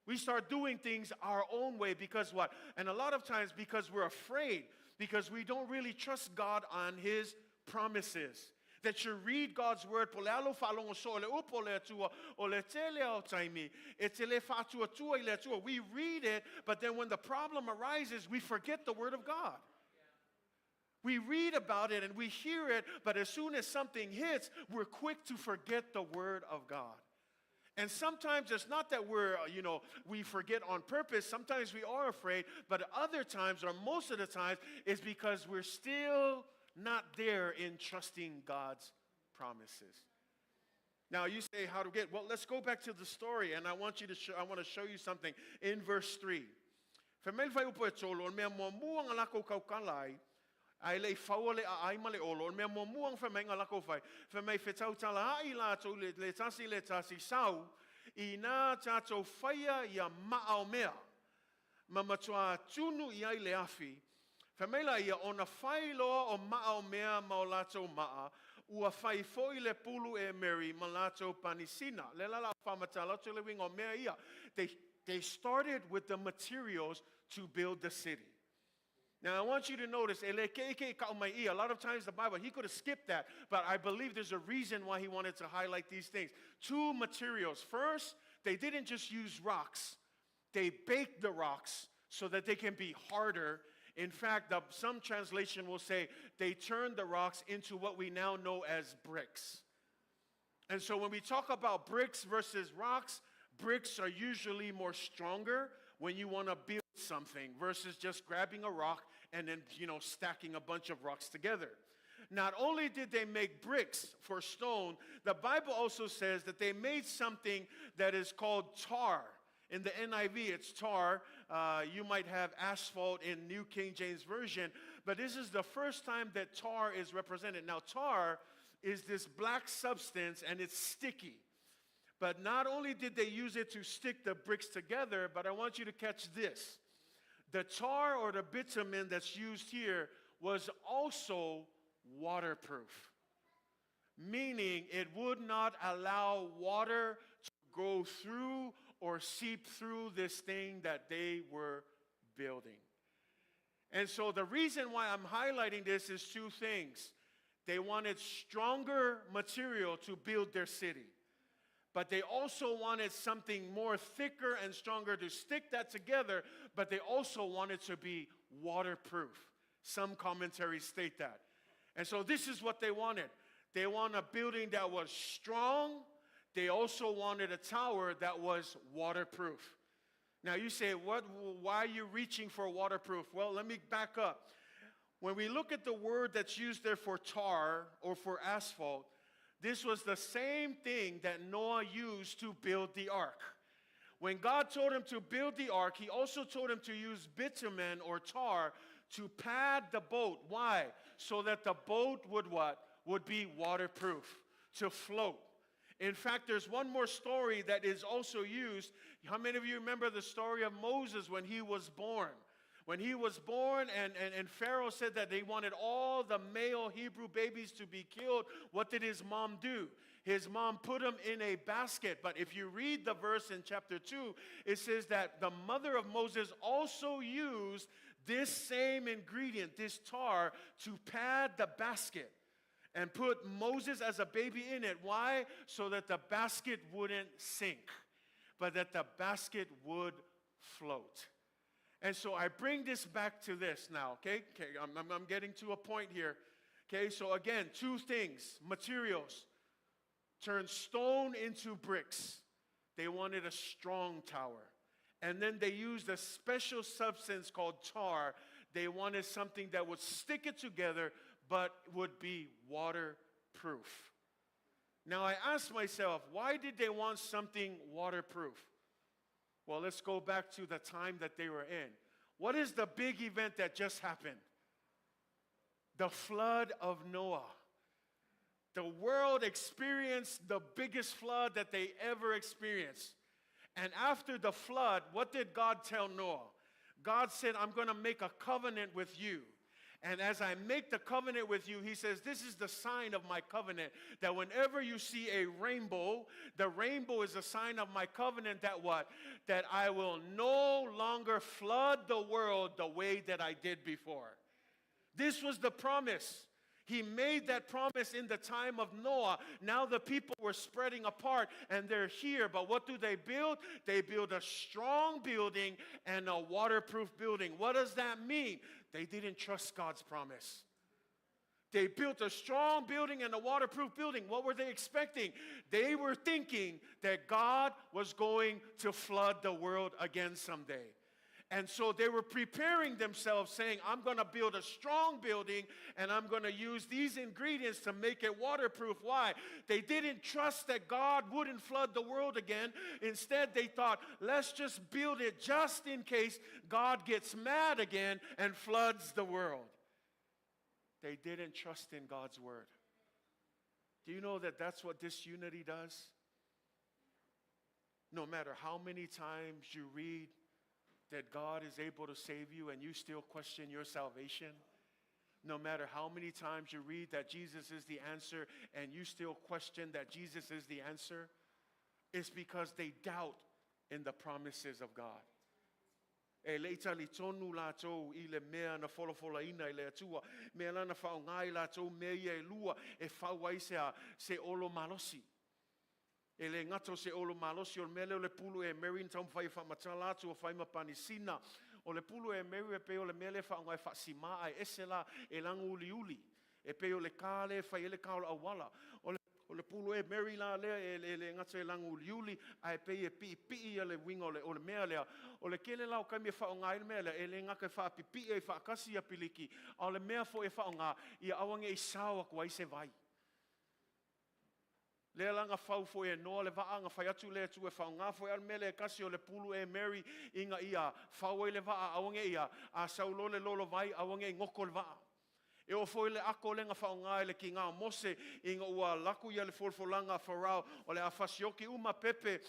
We start doing things our own way because what? And a lot of times because we're afraid, because we don't really trust God on His promises. That you read God's word, we read it, but then when the problem arises, we forget the word of God. We read about it and we hear it, but as soon as something hits, we're quick to forget the word of God. And sometimes it's not that we forget on purpose. Sometimes we are afraid, but other times, or most of the times, it's because we're still not there in trusting God's promises. Now you say, how to get? Well, let's go back to the story, and I want to show you something in verse 3. Ai lei faule a ai male olo me mo muang fa menga la ko fai fa mai fetau tala ai la to le tasi sau I na tato faia ia maao mea mama tua tunu I ai le afi fa mai la ia ona fai loa o maao mea ma o lato maa ua fai foi le pulu e Mary ma lato panisina le la fa matala to le wing o mea ia they started with the materials to build the city. Now, I want you to notice, a lot of times the Bible, he could have skipped that, but I believe there's a reason why he wanted to highlight these things. Two materials. First, they didn't just use rocks. They baked the rocks so that they can be harder. In fact, some translation will say they turned the rocks into what we now know as bricks. And so when we talk about bricks versus rocks, bricks are usually more stronger when you want to build something versus just grabbing a rock and then, stacking a bunch of rocks together. Not only did they make bricks for stone, the Bible also says that they made something that is called tar. In the NIV, it's tar. You might have asphalt in New King James Version, but this is the first time that tar is represented. Now, tar is this black substance, and it's sticky. But not only did they use it to stick the bricks together, but I want you to catch this. The tar or the bitumen that's used here was also waterproof, meaning it would not allow water to go through or seep through this thing that they were building. And so the reason why I'm highlighting this is two things. They wanted stronger material to build their city. But they also wanted something more thicker and stronger to stick that together, but they also wanted to be waterproof. Some commentaries state that. And so this is what they wanted. They want a building that was strong. They also wanted a tower that was waterproof. Now you say, why are you reaching for waterproof? Well, let me back up. When we look at the word that's used there for tar or for asphalt, this was the same thing that Noah used to build the ark. When God told him to build the ark, he also told him to use bitumen or tar to pad the boat. Why? So that the boat would what? Would be waterproof, to float. In fact, there's one more story that is also used. How many of you remember the story of Moses when he was born? When he was born and Pharaoh said that they wanted all the male Hebrew babies to be killed, what did his mom do? His mom put him in a basket. But if you read the verse in chapter 2, it says that the mother of Moses also used this same ingredient, this tar, to pad the basket and put Moses as a baby in it. Why? So that the basket wouldn't sink, but that the basket would float. And so I bring this back to this now, okay? I'm getting to a point here. Okay, so again, two things. Materials. Turn stone into bricks. They wanted a strong tower. And then they used a special substance called tar. They wanted something that would stick it together, but would be waterproof. Now I asked myself, why did they want something waterproof? Well, let's go back to the time that they were in. What is the big event that just happened? The flood of Noah. The world experienced the biggest flood that they ever experienced. And after the flood, what did God tell Noah? God said, I'm going to make a covenant with you. And as I make the covenant with you, he says, this is the sign of my covenant, that whenever you see a rainbow, the rainbow is a sign of my covenant that what? That I will no longer flood the world the way that I did before. This was the promise. He made that promise in the time of Noah. Now the people were spreading apart and they're here. But what do they build? They build a strong building and a waterproof building. What does that mean? They didn't trust God's promise. They built a strong building and a waterproof building. What were they expecting? They were thinking that God was going to flood the world again someday. And so they were preparing themselves, saying, I'm going to build a strong building and I'm going to use these ingredients to make it waterproof. Why? They didn't trust that God wouldn't flood the world again. Instead, they thought, let's just build it just in case God gets mad again and floods the world. They didn't trust in God's word. Do you know that that's what disunity does? No matter how many times you read that God is able to save you and you still question your salvation, no matter how many times you read that Jesus is the answer and you still question that Jesus is the answer, it's because they doubt in the promises of God. E leita li tonu lātou I le mea na folofolaina I le atua, mea lana whaongai lātou mea ia e lua e whauai se olo malosi. E le ngato se olo malosi o mele o le pulu e Mary tam whai whamatala atu o whai mapanisina. O le pulu e Mary e pe o le mele whaongai whaasima ai esela e langu uli uli. E pe o le kāle whai ele kaola awala. O le pulu e Mary la lea e ngato e langu uli uli ai pe e pi le winga o le mea lea. O le kele lau kai me whaongai le mea lea e le ngaka wha pipi e whaakasi a piliki. O le mea fo e whaonga I awange I sawa kua I se vai. Le langa fau fo e noa le vaa nga whai atu le atu e whao ngā fo e almele e kasi o le pulu e Mary inga ia whau e le vaa awange ia a saulo le lolo vai awange I ngoko le vaa. E o fo le ako le nga whao ngā le ki ngā mose inga ua laku ia le folfolanga wharau o le a whasioki uma pepe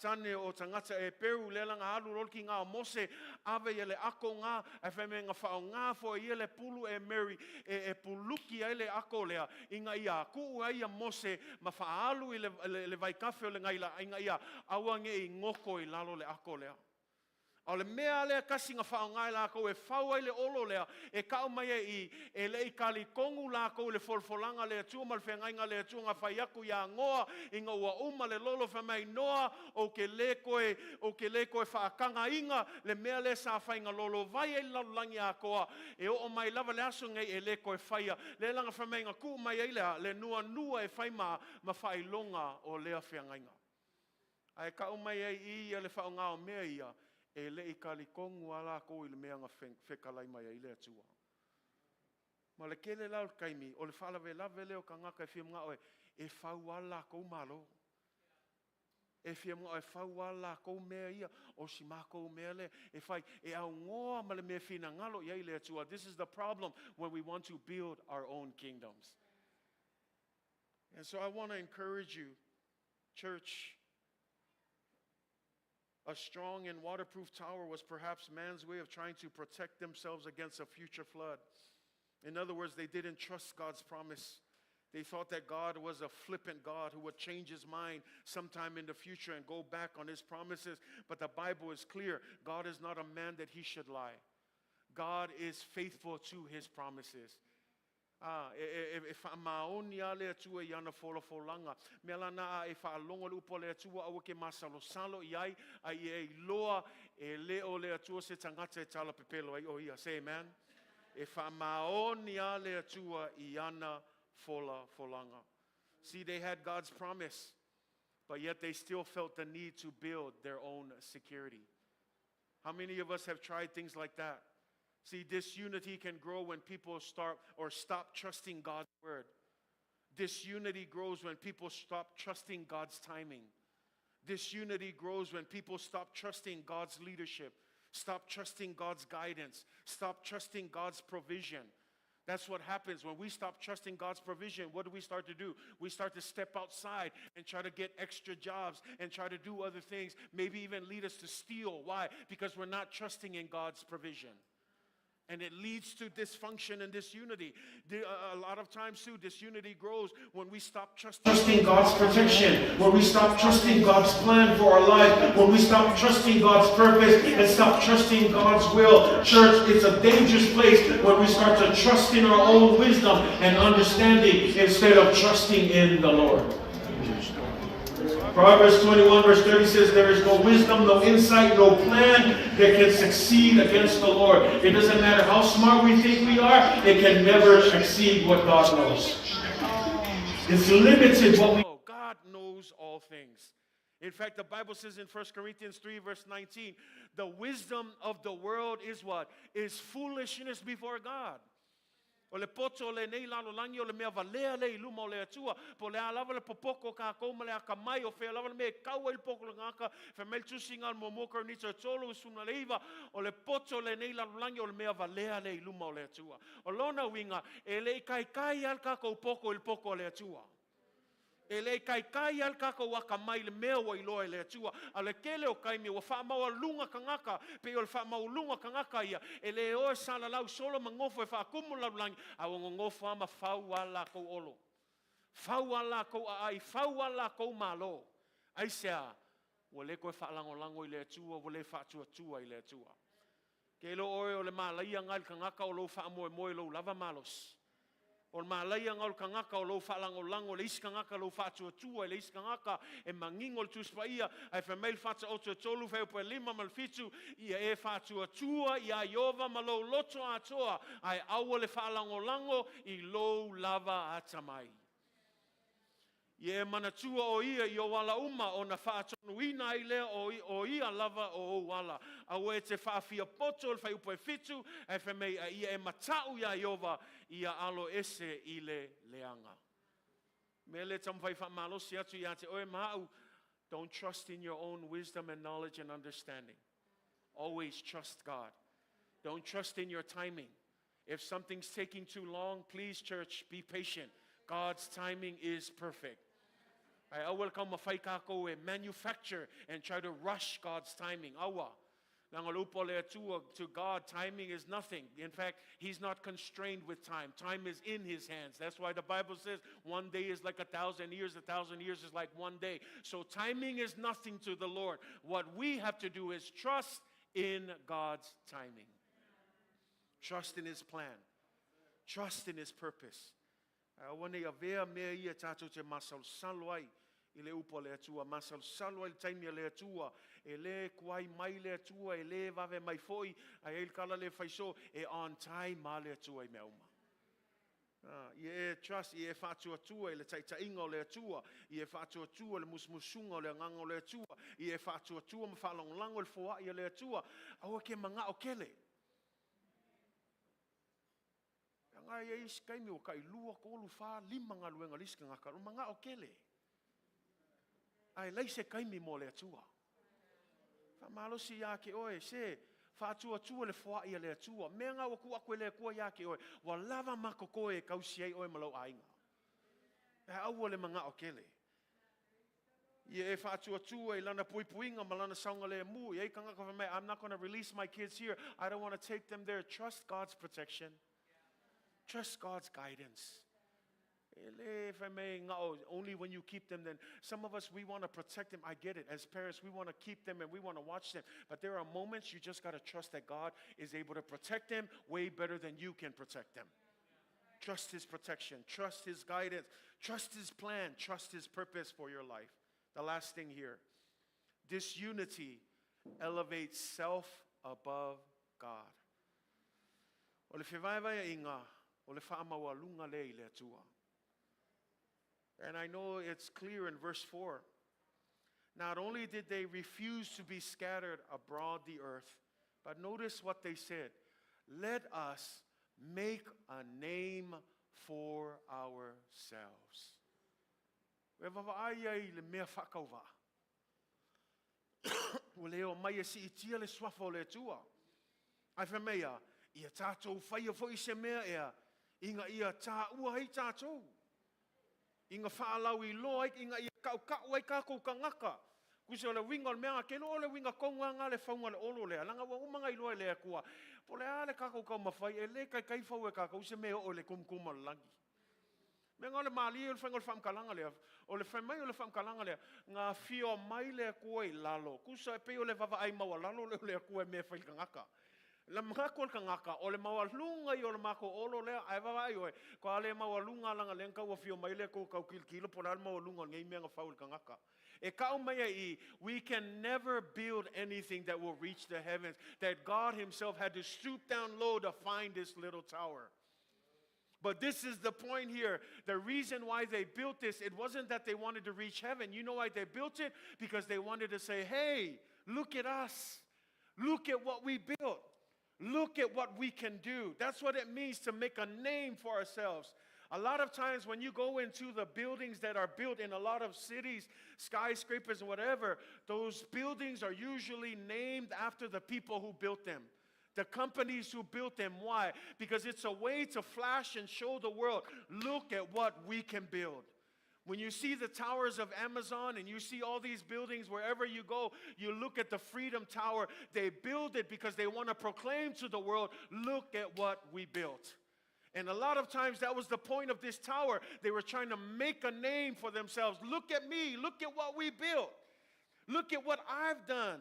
tane o tangata e Peru le langa alu rol ki ngā mose ave ia le ako ngā e wheme nga whao ngā fo ia le pulu e Mary e puluki ai le ako lea inga ia kuu ai a mose ma whaalu I le vai kafe o le ngaila inga ia awange I ngoko I lalo le ako lea. O le mea lea kasi ngā whaongai lākou e whauai le olo lea e kau mai e le i kali kongu lākou le folfolanga lea tua mal whengainga lea tua ngā whaiaku ia ngoa i ngā ua uma le lolo whamai noa o ke le koe whaakanga inga le mea le sa whainga lolo vai e lalulangi a koa e o mai lava le aso ngai e le koe whaia le langa whamai ngā ku mai e lea le nua e whai ma whailonga o lea whengainga. Ai kau mai i le whaonga o mea ia e le i kali kongu ala ko i le mea ngā whekalai mai i le atua. Ma le kele lau kaimi, o le whalawe lawe leo ka ngaka e whia mga oe, e whau ala kou malo. E whia mga oe whau ala kou mea ia, o si mako mea le, e whai, e au ngoa ma le mea whina ngalo i le atua. This is the problem when we want to build our own kingdoms. And so I want to encourage you, church. A strong and waterproof tower was perhaps man's way of trying to protect themselves against a future flood. In other words, they didn't trust God's promise. They thought that God was a flippant God who would change his mind sometime in the future and go back on his promises. But the Bible is clear. God is not a man that he should lie. God is faithful to his promises. E whaamaoni a lea tua i ana wholofolanga. Mea lana e whaalonga lupo lea tua awa ke masalo i ai e loa e leo lea tua se tangata e tala pepelo ai o ia. Say amen. E whaamaoni a lea tua i ana wholofolanga. See, they had God's promise, but yet they still felt the need to build their own security. How many of us have tried things like that? See, disunity can grow when people start or stop trusting God's word. Disunity grows when people stop trusting God's timing. Disunity grows when people stop trusting God's leadership, stop trusting God's guidance, stop trusting God's provision. That's what happens when we stop trusting God's provision. What do we start to do? We start to step outside and try to get extra jobs and try to do other things, maybe even lead us to steal. Why? Because we're not trusting in God's provision. And it leads to dysfunction and disunity. A lot of times too, disunity grows when we stop trusting God's protection, when we stop trusting God's plan for our life, when we stop trusting God's purpose and stop trusting God's will. Church, it's a dangerous place when we start to trust in our own wisdom and understanding instead of trusting in the Lord. Proverbs 21 verse 30 says, there is no wisdom, no insight, no plan that can succeed against the Lord. It doesn't matter how smart we think we are, it can never exceed what God knows. It's limited what we know. God knows all things. In fact, the Bible says in 1 Corinthians 3 verse 19, the wisdom of the world is what? Is foolishness before God. O le poto le nei lalo langi o le mea valea le iluma o le atua. Po le alava le popoko ka kauma le akamai o fea lava le mea kaua il poko le ngaka. Fe mel tusinga al momokar nita tolo usuna leiva. O le poto le nei lalo langi o le mea valea le iluma o le atua. O lona winga e le kai al kako poko il poko le atua. E le kai al kako waka mai le mea wa iloa le atua. A le kele o kaimi wa wha maua lunga kangaka. Pe o le wha maua lunga kangaka ia. E le oe sala lau solo mangofo e wha akumu lau langi. A ngofo ama whau ala kou olo. Whau ala kou ai. Whau ala kou malo. Ai sea. Wa le koe wha lango i le atua. Wa le wha tua i le atua. Ke lo oe o le malaia ngai kangaka o lo wha moe lo lava malos. O malaya ngau kangaka o lo falango lango le iskangaka lo fatu tua le iskangaka e mangingo tu spaia ai fa mail fatu o tolu fa po lima mal fitu ia e fatu tua ia yova malo loto atoa ai au le falango lango I lo lava atamai. Ye manatua o ia I o wala uma o na whaatonuina I lea o ia lava o wala. Au e te whaafia poto le whaiupo e fitu, e whamei a ia e matau ia Iova ia alo ese I le leanga. Me le tamwhai whamalosi atu ia te oe mahau, don't trust in your own wisdom and knowledge and understanding. Always trust God. Don't trust in your timing. If something's taking too long, please church, be patient. God's timing is perfect. I will come a whaikako e manufacture and try to rush God's timing. Awa. To God, timing is nothing. In fact, He's not constrained with time. Time is in His hands. That's why the Bible says one day is like 1,000 years. 1,000 years is like one day. So timing is nothing to the Lord. What we have to do is trust in God's timing. Trust in His plan. Trust in His purpose. Wane ia vea mea ia tātou te masal salwai I le upo le atua. Masal salwai taimi le atua. E le kuai mai le atua. E le vave mai foi. A il kala le faiso. E on time ma le atua I mea uma. Ie trust, ie whātua tua, le taitainga o le atua, ie whātua tua, le musmusunga o le nganga o le atua, ie whātua tua, ma whalonglango le fōai o le atua, aua ke manga o kele. Nga ia isi kaimi o kai lua ko olu wha lima ngā luenga liska ngaka, o manga o kele. Ai leise kaimi mo le atua. Whamalosi ia ke oe, se, whātua tua le whaai a le atua. Mea ngā waku akwe le kua ia ke oe. Wa lava mako koe kausiei oe malau ainga. E aua le manga o kele. Ie e whātua tua I lana puipuinga malana saunga le mu. Ie kangaka whamea, I'm not going to release my kids here. I don't want to take them there. Trust God's protection. Trust God's guidance. Only when you keep them, then some of us, we want to protect them. I get it. As parents, we want to keep them and we want to watch them. But there are moments you just got to trust that God is able to protect them way better than you can protect them. Trust His protection. Trust His guidance. Trust His plan. Trust His purpose for your life. The last thing here. Disunity elevates self above God. O le Fevaevaeaiga, o le whaamawalunga le I le atua. And I know it's clear in verse 4. Not only did they refuse to be scattered abroad the earth, but notice what they said. Let us make a name for ourselves. Fevaevaeaiga le mea whakauwa. O leo mai si itia le swafo le atua. Ai whamea, ia tātou whaia fo I se mea ea, inga ia tā ua hei tātou. Inga whaalau I loa, inga ia kau ai kākou ka ngaka. Kusi o le winga o le mea, keno o le winga konga ngā le whaunga le olo lea. Langa wa umanga I loa lea kua. Po le ale kākou kau mawhai, e le kai whau e kākou, se mea o le kumkuma langi. Mea ngā le maali o le whainga o le whamkalanga lea. O le whaimai o le whamkalanga lea. Ngā whio mai lea kua I lalo. Kusa e peo le vava ai maua lalo lea kua mea whailka ngaka. La mako le kangaka o le mawalunga I o le mako olo lea ai vai oe ko ale mawalunga langa lenka wa fio mai le ko kau kilkilo po le mawalunga ngai mea nga faul kangaka e ka o mai I we can never build anything that will reach the heavens that God himself had to stoop down low to find this little tower. But this is the point here. The reason why they built this, it wasn't that they wanted to reach heaven. You know why they built it? Because they wanted to say, hey, look at us. Look at what we built. Look at what we can do. That's what it means to make a name for ourselves. A lot of times when you go into the buildings that are built in a lot of cities, skyscrapers and whatever, those buildings are usually named after the people who built them. The companies who built them. Why? Because it's a way to flash and show the world, look at what we can build. When you see the towers of Amazon and you see all these buildings wherever you go, you look at the Freedom Tower. They build it because they want to proclaim to the world, look at what we built. And a lot of times that was the point of this tower. They were trying to make a name for themselves. Look at me. Look at what we built. Look at what I've done.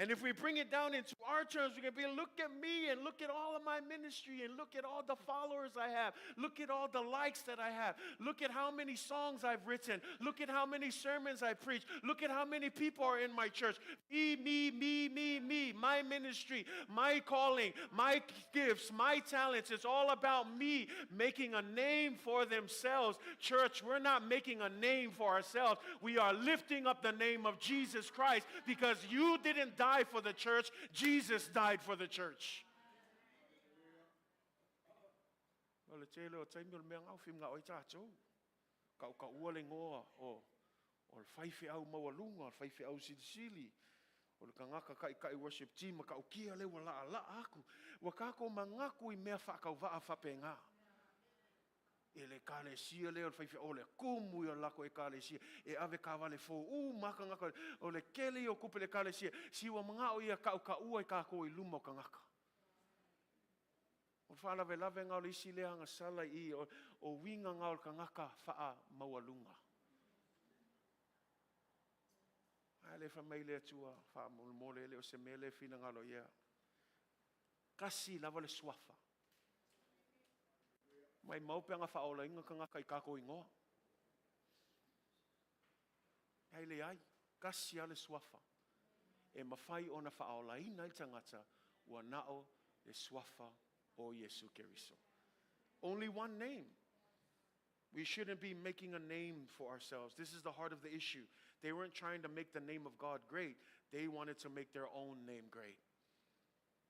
And if we bring it down into our terms, we can be, look at me and look at all of my ministry and look at all the followers I have. Look at all the likes that I have. Look at how many songs I've written. Look at how many sermons I preach. Look at how many people are in my church. Me. My ministry, my calling, my gifts, my talents. It's all about me making a name for themselves. Church, we're not making a name for ourselves. We are lifting up the name of Jesus Christ because you didn't die for the church. Jesus died for the church. Well, it's a lot of men out from the church. Kau uale ngoa o whaiwhi au mawalunga, whaiwhi au sili. O le kangaka kai worship team ka ukia le wala ala aku. Wa kako mangaku I mea whakau waa whapenga. E le kalesia le o whaiwhi o le kumu I o lako e kalesia. E ave ka wale fo maka ngaka o le kele o kupe le kalesia. Siwa mga o ia ka ua I kako I luma o kangaka. O whala ve lave ngau le isi lea nga sala I o winga ngau le kangaka wha mawalunga. le famai le tua fa mole le o se mele fina ngalo ia. Kasi lava le swafa. Mai mau pe nga fa ola inga ka kai kako ingoa. Ai le ai, kasi ale swafa. E mawhai ona fa ola ina i tangata ua nao le swafa o Yesu Keriso. Only one name. We shouldn't be making a name for ourselves. This is the heart of the issue. They weren't trying to make the name of God great. They wanted to make their own name great.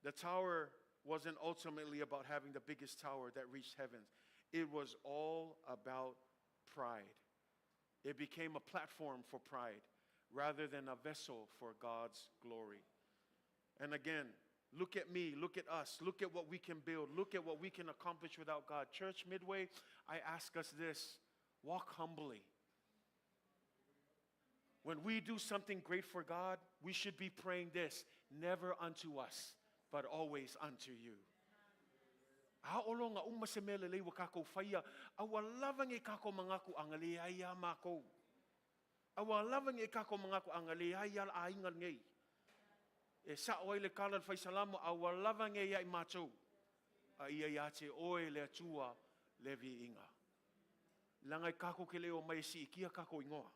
The tower wasn't ultimately about having the biggest tower that reached heavens. It was all about pride. It became a platform for pride rather than a vessel for God's glory. And again, look at me, look at us, look at what we can build, look at what we can accomplish without God. Church Midway, I ask us this, walk humbly. When we do something great for God, we should be praying this, never unto us, but always unto you. Haolo nga umasemele lewa kako faya, awa lavang e kako mangaku angaleaya mako. Awa lavang e kako mangaku angaleaya aingal ngei. E sa oi le kala fai salamo awa lavang e ia macho. A ia yache oe le atua le vi inga. Langai kako ke leo mai si ikia kako ingoa.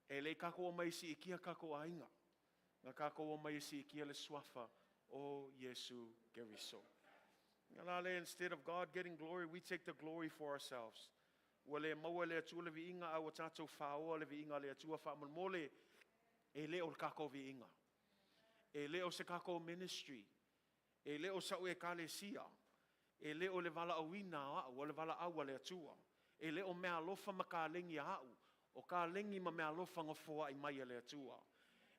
E le kako o mai si ikia kako ainga. Nga kako o mai si ikia le swafa o Yesu Keriso. Instead of God getting glory, we take the glory for ourselves. Wale maua le atua le vi inga awa tatou whaoa le vi inga le atua whaamamole e leo le kako vi inga. E leo se kako ministry. E leo sa ue kalesia. E leo le vala awina o le vala awa le atua. E leo mea lofa makalengi au. O kalengi ma mea lofa ngofoa I mai le atua.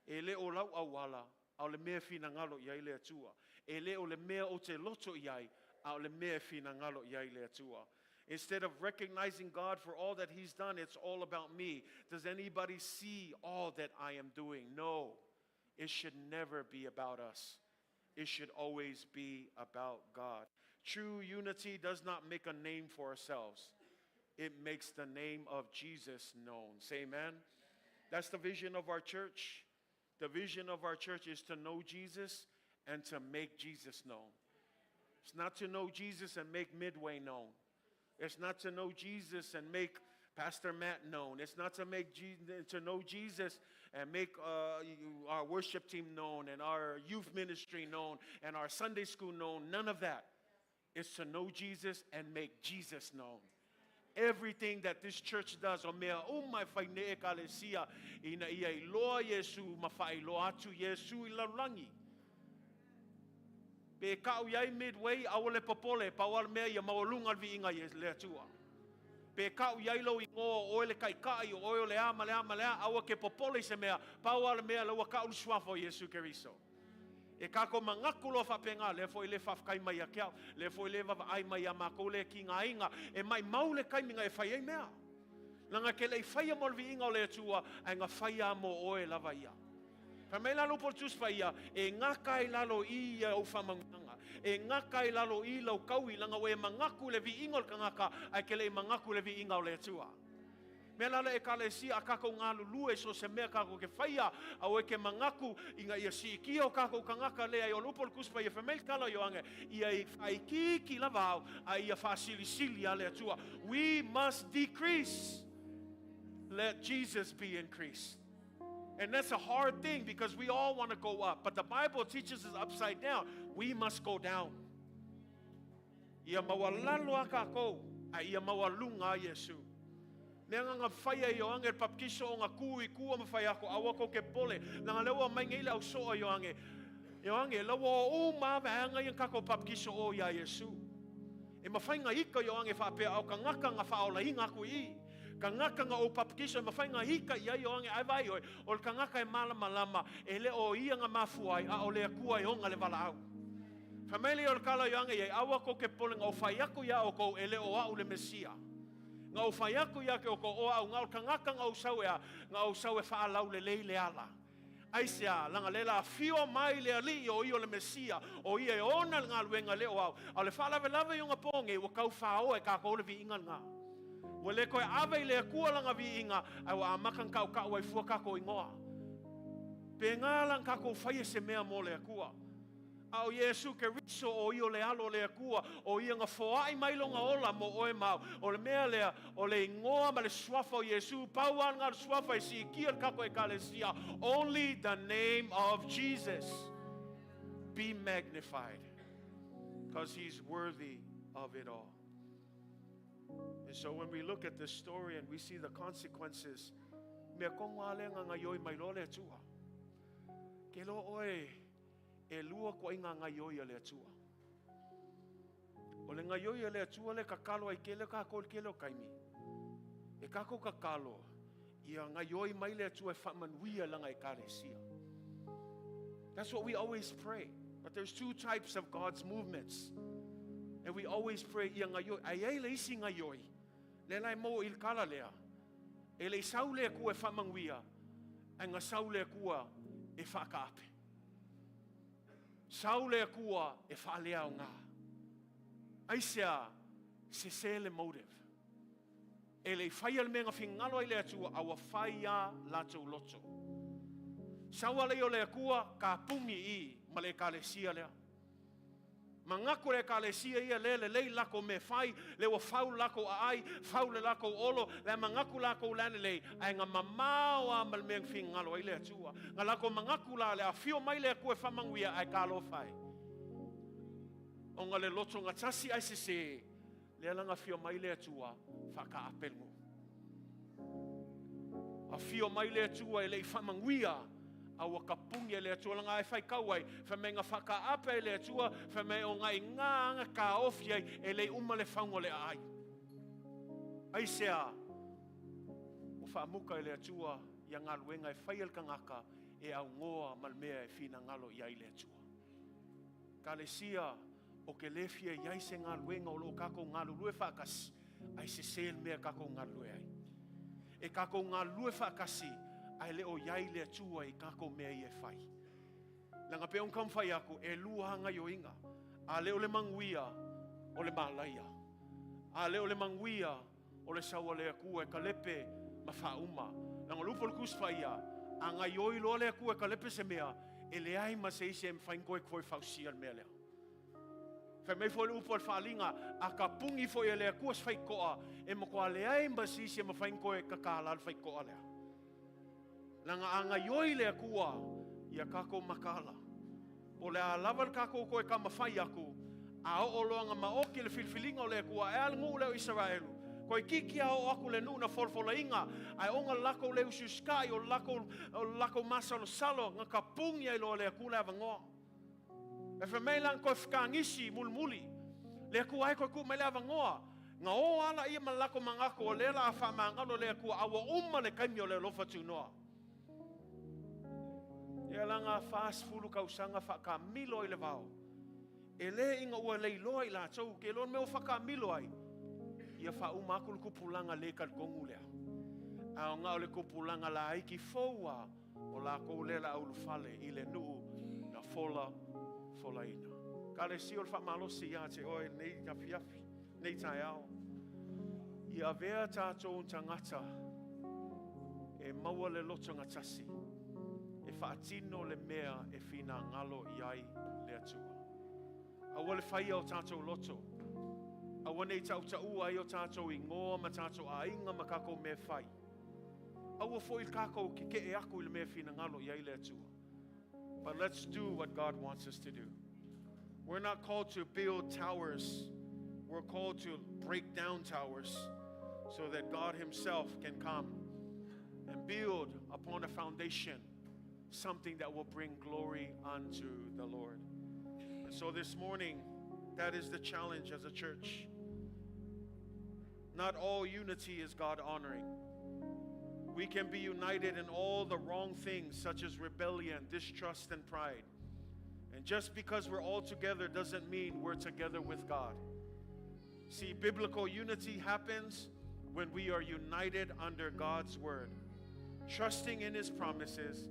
E leo lau awala au le mea fina ngalo iai le atua. E leo le mea o te loto iai au le mea fina ngalo iai le atua. Instead of recognizing God for all that He's done, it's all about me. Does anybody see all that I am doing? No. It should never be about us. It should always be about God. True unity does not make a name for ourselves. It makes the name of Jesus known. Say amen. That's the vision of our church. The vision of our church is to know Jesus and to make Jesus known. It's not to know Jesus and make Midway known. It's not to know Jesus and make Pastor Matt known. It's not to know Jesus and make our worship team known and our youth ministry known and our Sunday school known. None of that. It's to know Jesus and make Jesus known. Everything that this church does, o mea umai whai ne ekalesia ina ia I loa Yesu mawhai loa atu Yesu I laulangi. Pe kau iai Midway awale popole pawal mea ia mawalunga vi inga le atua. Pe kau iai lo ingo o le kai kai o le ama awa ke popole se mea pawal mea lo ka uswafo Yesu Keriso. E kako mangaku lo whapenga, le foi le whafkai mai a kiao, le foi le ai mai a mako le ki ngā inga, e mai mau le kaiminga e whai ei mea. Langa ke le whaia molvi inga o le atua, ai ngā whaia mo oe lava ia. Whamei lalo portus whaia, e ngakai lalo I ia o whamanganga, e ngakai lalo I lau kaui, langa we mangaku le vi inga o kangaka, ai ke le mangaku le vi inga o le atua. Me lala e kalesia a kako ngā lulue so se mea kako ke whaia au e ke mangaku inga ia si ki o kako kangaka lea I o lupol kuspa ia whamel kala i o ange ia I whaiki ki lava au a ia whaasili sili a lea tua. We must decrease. Let Jesus be increased. And that's a hard thing because we all want to go up. But the Bible teaches us upside down. We must go down. Ia mawalalo a kako a ia mawalunga Yesu. Nanga nga whaia I o ange papkiso o nga kui kua mawhai ako awa ko ke pole. Nanga lewa mai ngeile au soa I o ange. I o ange lewa o mawe anga I kako papkiso o ia Yesu. E mawhai nga ika I o ange whapea au ka ngaka nga whaola inga ku I. Ka ngaka nga o papkiso e mawhai nga hika ia I o ange ai vai oi. O ka ngaka e malama lama e le o ia nga mafuai a o lea kua I onga le wala au. Whamele o kala I o ange awa ko ke pole nga o whai ako ia o kou e le o au le Mesia. Nga o whai aku ia ke o ko o au ngā o kangaka ngā o sau ea, ngā o sau e whaalau le leile ala. Aisea, langa lela fio mai le ali o I o le Mesia, o ia e ona ngā luenga le o au. Au le whaalawe lawe i o ngā ponge, o kau whao e kako le vi inga ngā. Wa le koe awe le kua langa vi inga, ai wa amakan kau kau ai fua kako ingoa. Pengalang kako whaia se mea mo le akua. Au Yesu ke riso o io le alo le akua, o ia nga foai mailonga ola mo oe mau, o le mea lea, o le ingoa ma le swafa o Yesu, pauan ngā swafa e si kia kako e kalesia. Only the name of Jesus be magnified, because He's worthy of it all. And so when we look at this story and we see the consequences, mea konga le nga ngayoi mai lo le atua. Ke lo oe, e lua ko inga ngayoi le atua. O le ngayoi le atua le kakalo ai kele kako kele kaimi. E kako kakalo, ia ngayoi mai le atua e whamanuia langa e karesia. That's what we always pray. But there's two types of God's movements. And we always pray, ia ngayoi, ai le isi ngayoi. Le lai mo il kala lea. E le sau le kua e whamanguia. E ngā sau le kua e whakaape. Sau le kua e whaalea o ngā. Aisea, Sese le motive. E le whaia le menga whingalo i le atua, awa whaia lato loto. Saua leo le kua, ka pungi I, ma le kalesia lea. Mangako le kalesia ia le lako me fai, le wa fau lako ai, fau le lako olo, le mangaku lako lane le, ai nga mamau a malmeng fingalo i le atua. Nga lako mangaku la le a fio mai le kua whamanguia ai kalo fai. O nga le Lotogatasi ai Sese, le langa fio mai le atua, whaka apelngu. A fio mai le atua e le whamanguia, awa kapungi le atua langa e whai kauai, whamenga whaka ape le atua, whame o ngai nganga ka ofi ai, e le uma le whaungo le ai. Ai sea, o whaamuka le atua, ia ngā luenga e whai alka ngaka, e au ngoa malmea e whina ngalo i ai le atua. Ka le sia, o ke lefia iai se ngā luenga o lo kako ngā lue whakas, ai se sel mea kako ngā lue ai. E kako ngā lue whakasi, ai leo iai le atua I kako mea I e whai. Langa peong kam whai aku, e lua hanga yo inga. A leo le manguia, o le malaia. A leo le manguia, o le saua le akua e kalepe ma whauma. Langa lupo le kus whaia, a nga yoi loa le akua e kalepe se mea, e le ai ma se ise e mwhaingoe koe whausia mea lea. Whai mei fo le upo le whaalinga, a ka pungi fo e le akua se whaikoa, e mo koa le ai ma se ise e mwhaingoe kakala le whaikoa lea. Langa anga yoi le akua, ia kako makala. O le a lava le kako koe ka mawhai aku, a o loanga maoki le filfilinga o le akua, e al ngu leo Israelu. Koe kiki a o aku le nuna folfola inga, ai onga lako leo suskai o lako masalo salo, nga ka pungi ai loa le akua le avangoa. E whamei lang koe whakangisi mulmuli, le akua ai koe ku mai le avangoa, nga o ala ia malako mangako o le la a whamangalo le akua, awa umma le kaimi o le lofa tunoa. Ia langa fast fulu kausanga whakamilo I le vau. E le inga ua leiloa I la tau, ke lon meo whakamilo ai. Ia whauma aku le kupulanga le kalkongu lea. Ao ngā o le kupulanga la aiki foua, o la kou le la aulufale I le nuu na fola ina. Ka le si o le whamalosi ia te oe nei afi, nei tai ao. Ia vea tātou tangata, e maua le Lotogatasi. E whaatino le mea e whina ngalo I ai le atua. Awa le whaia o tātou loto. Awa nei tau taua ai o tātou I ngoa ma tātou a inga ma kako me whai. Awa fo I kako ki ke e aku I le mea whina ngalo I ai le atua. But let's do what God wants us to do. We're not called to build towers. We're called to break down towers so that God Himself can come and build upon a foundation something that will bring glory unto the Lord. And so this morning, that is the challenge as a church. Not all unity is God honoring. We can be united in all the wrong things such as rebellion, distrust, and pride. And just because we're all together doesn't mean we're together with God. See, biblical unity happens when we are united under God's word, trusting in His promises,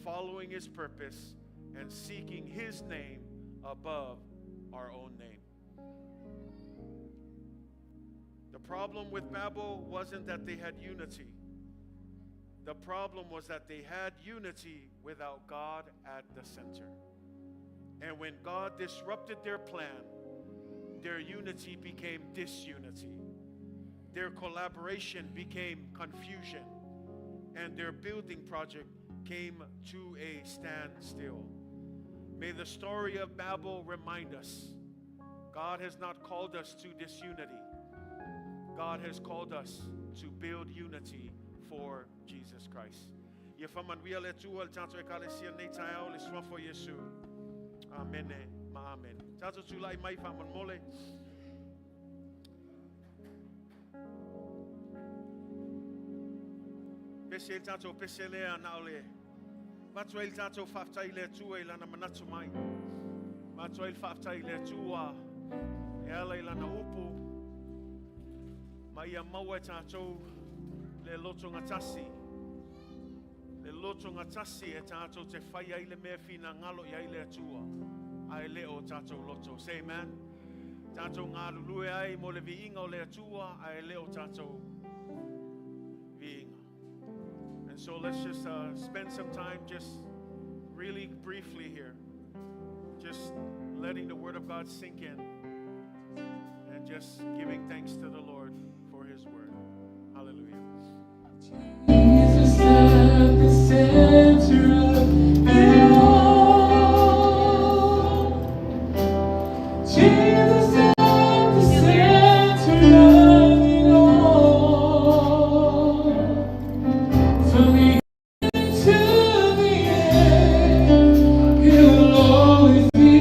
following His purpose, and seeking His name above our own name. The problem with Babel wasn't that they had unity. The problem was that they had unity without God at the center. And when God disrupted their plan, their unity became disunity. Their collaboration became confusion. And their building project came to a standstill. May the story of Babel remind us, God has not called us to disunity. God has called us to build unity for Jesus Christ. Amen. Amen. Tato tulai mai faman mole. Pesel tato pesele anaole. Matwel tato faftai le tua ilana manatu mai. Matwel faftai le tua. Ela ilana upu. Mai amawa tato le Lotogatasi. Le Lotogatasi e tato te whaia ile mea fina ngalo ia ile atua. Ai leo tato loto. Say amen. Tato ngā lulue ai mo le viinga o le atua. Ai leo tato viinga. And so let's just spend some time just really briefly here. Just letting the word of God sink in. And just giving thanks to the Lord for his word. Hallelujah. Jesus at the center of it all. Jesus at the center of it all. From the beginning to the end, it will always be,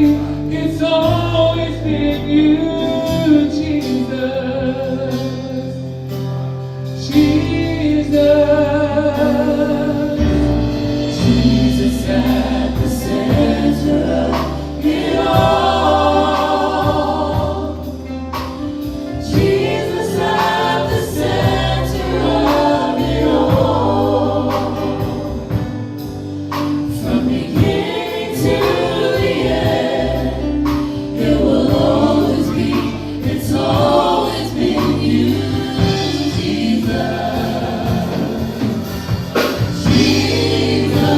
it's always been you, Jesus. Jesus at the center of it all. Jesus at the center of it all. From beginning to the end, it will always be, it's always been you, Jesus. Jesus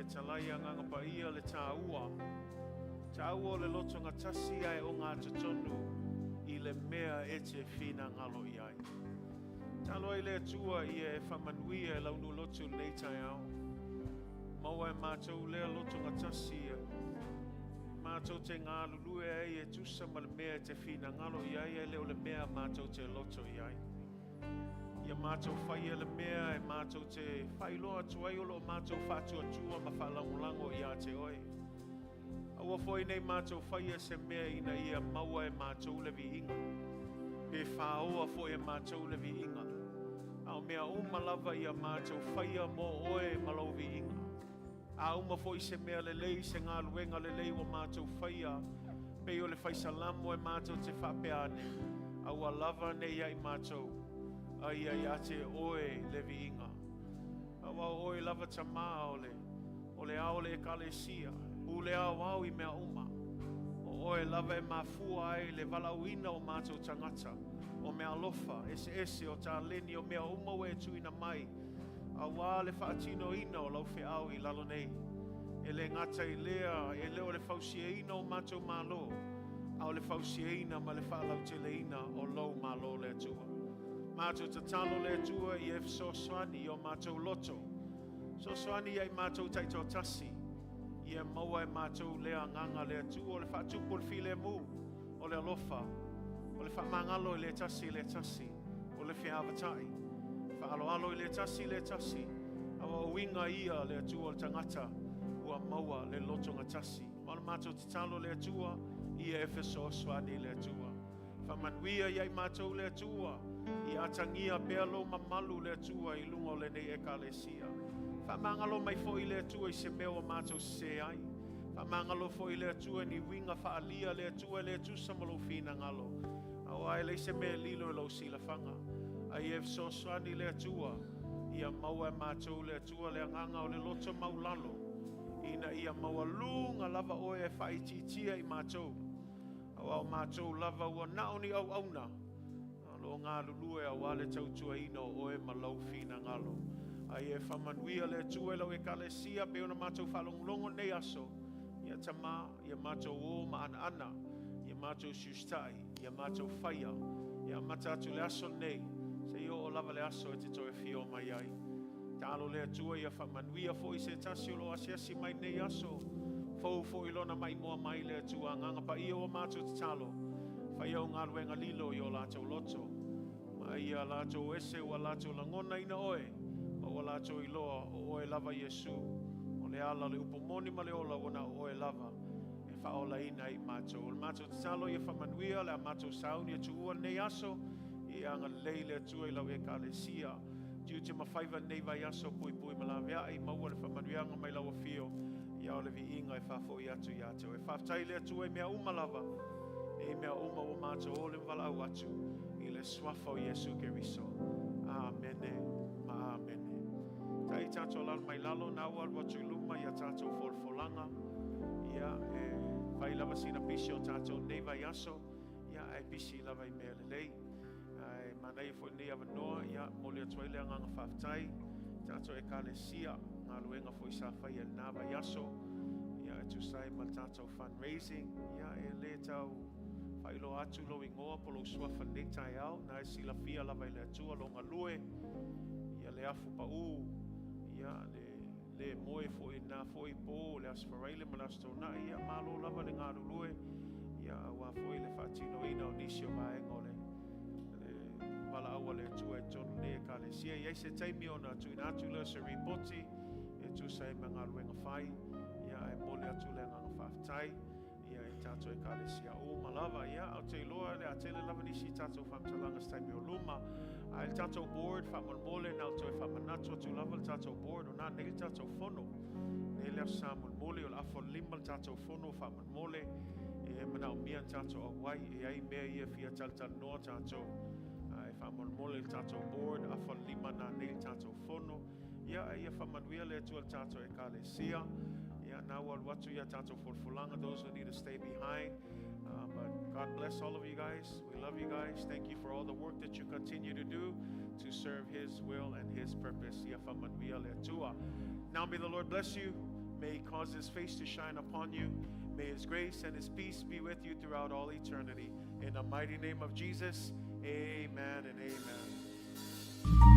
talaya nganga pa ia le Taumua. Taumua le Lotogatasi ai o ngā tatonu I le mea e te whina ngalo I ai. Talo I le atua I e whamanuia e launu lotu nei tai au. Maua e mātou lea Lotogatasi e. Mātou te ngā lulue ai e tusa ma le mea te whina ngalo I ai e leo le mea mātou te loto I ai. Ia mātou whai e le mea e mātou te whailoa tuai o lo mātou whātua tua ma whalangulango I a te oi. Aua foi nei mātou whai e se mea ina ia maua e mātou le vi inga. Pe whaoa foi e mātou le vi inga. Au mea umalava ia mātou whai a mo oe malau vi inga. A uma foi se mea le lei se ngā luenga le lei wa mātou whai a. Pe o le whaisalamo e mātou te whapeane. Aua lava nei ai mātou. Ai ai ate oe le vi inga. Aua oe lava tamā o le ao le ekalesia. U le ao au I mea uma. O oe lava e mafua ai le valauina o mātou tangata. O mea lofa, ese o tā leni o mea uma we tuina mai. Aua le whaatino ina o lau au I lalo nei. E le ngata I lea, e leo le fausia ina o mātou malo. Au le fausia ina ma le whaalau te le ina o lau malo le atua. Mātou tatalo le atua I e soswani o mātou loto. Soswani ai mātou taito tasi. I e maua e mātou lea nganga le atua o le whaatupo le file mu. O le alofa. O le whamangalo I le tasi. O le Feavaevaeaiga. Whaaloalo I le tasi. Awa winga ia le atua o le tangata. Ua maua le Lotogatasi. Mana mātou tatalo le atua. I e soswani le atua. Whamanuia iai mātou le atua. I atangia pealo mamalu le atua I lunga o le nei ekalesia. Whamangalo mai fo I le atua I se mea mātou se ai. Whamangalo fo I le atua ni winga whaalia le atua le atusa malo whina ngalo. Awa e le se mea lilo lau sila whanga. Ai e soswani le atua. Ia maua e mātou le atua le anganga o le loto maulalo. Ina ia maua lunga lava oe e whaititia I mātou. Awa o mātou lava ua naoni au auna. O ngā lulue a wale tautua ino o e malau whina ngalo. Ai e whamanuia le tue lau e kalesia pe ona mātou whalonglongo nei aso. Ia tamā, ia mātou o ma ana. Ia mātou sustai, ia mātou whaia. Ia matatu le aso nei. Se io o lava le aso e te toe fio mai ai. Talo le tue ia whamanuia fo I se tasi o lo asiasi mai nei aso. Fou fo ilona mai moa mai le tua nganga pa ia o mātou te talo. Whai au ngā ruenga lilo I o lātou loto. Mai ia lātou ese o lātou langona ina oe. O lātou iloa o oe lava Yesu. O le ala le upomoni ma le ola wana o oe lava. E whaola ina I mātou. O le mātou te talo ia whamanuia le a mātou sauni e tuua nei aso. I anga leile tua I lau e kalesia. Tiu te mawhaiva nei vai aso pui ma la vea I maua le whamanuianga mai lau a fio. Ia o le vi inga e whafo I atu I atu. E whaftai le atua I mea umalava. E mea uma o mātou o le walau atu. I le swafa o Yesu Keriso. Amene, ma amene. Tai tātou lal mai lalo na ua watu luma ia tātou folfolanga. Ia e vai lava sina pisi o tātou nei vai aso. Ia e pisi lava I mea lelei. E manai fo nei avanoa. Ia mole atuai le anganga whaftai. Tātou e kalesia. Ngā luenga fo I sawhai e nā vai aso. Ia e tusai ma tātou fundraising. Ia e le tau Whailo atu lo ingoa polo swafa nei tai au. Na e sila fia lava I le atua lo ngalue. Ia le afu pa u. Ia le moe fo I nā fo I po. Le asfaraile ma lastona. Ia malo lava le ngā lulue. Ia awa fo I le whaatino ina o nisio vaenga le wala awa le atua e tonu nei e kalesia. Ia se taimi ona atu ina atu le se ripoti. E tu sa e mga luenga whai. Ia e mole atu le nganga whaftai. Ia e tātou e kalesia o malava ia au te iloa le a tele lava nisi tātou whamtalanga staimi o luma a le tātou board whamanmole na au toi whamanatua tu lava le tātou board o nā nei le tātou whono nei le asamun mole o le afo lima le tātou whono whamanmole e mana o mia tātou a wai e ai mea ia fia taltal noa tātou e whamanmole le tātou board afo lima na nei le tātou whono ia e ia whamanuia le atua le tātou e kalesia. Yeah, now what we are tato for fulanga, those who need to stay behind. But God bless all of you guys. We love you guys. Thank you for all the work that you continue to do to serve His will and His purpose. Now may the Lord bless you. May May He cause His face to shine upon you. May His grace and His peace be with you throughout all eternity. In the mighty name of Jesus, amen and amen.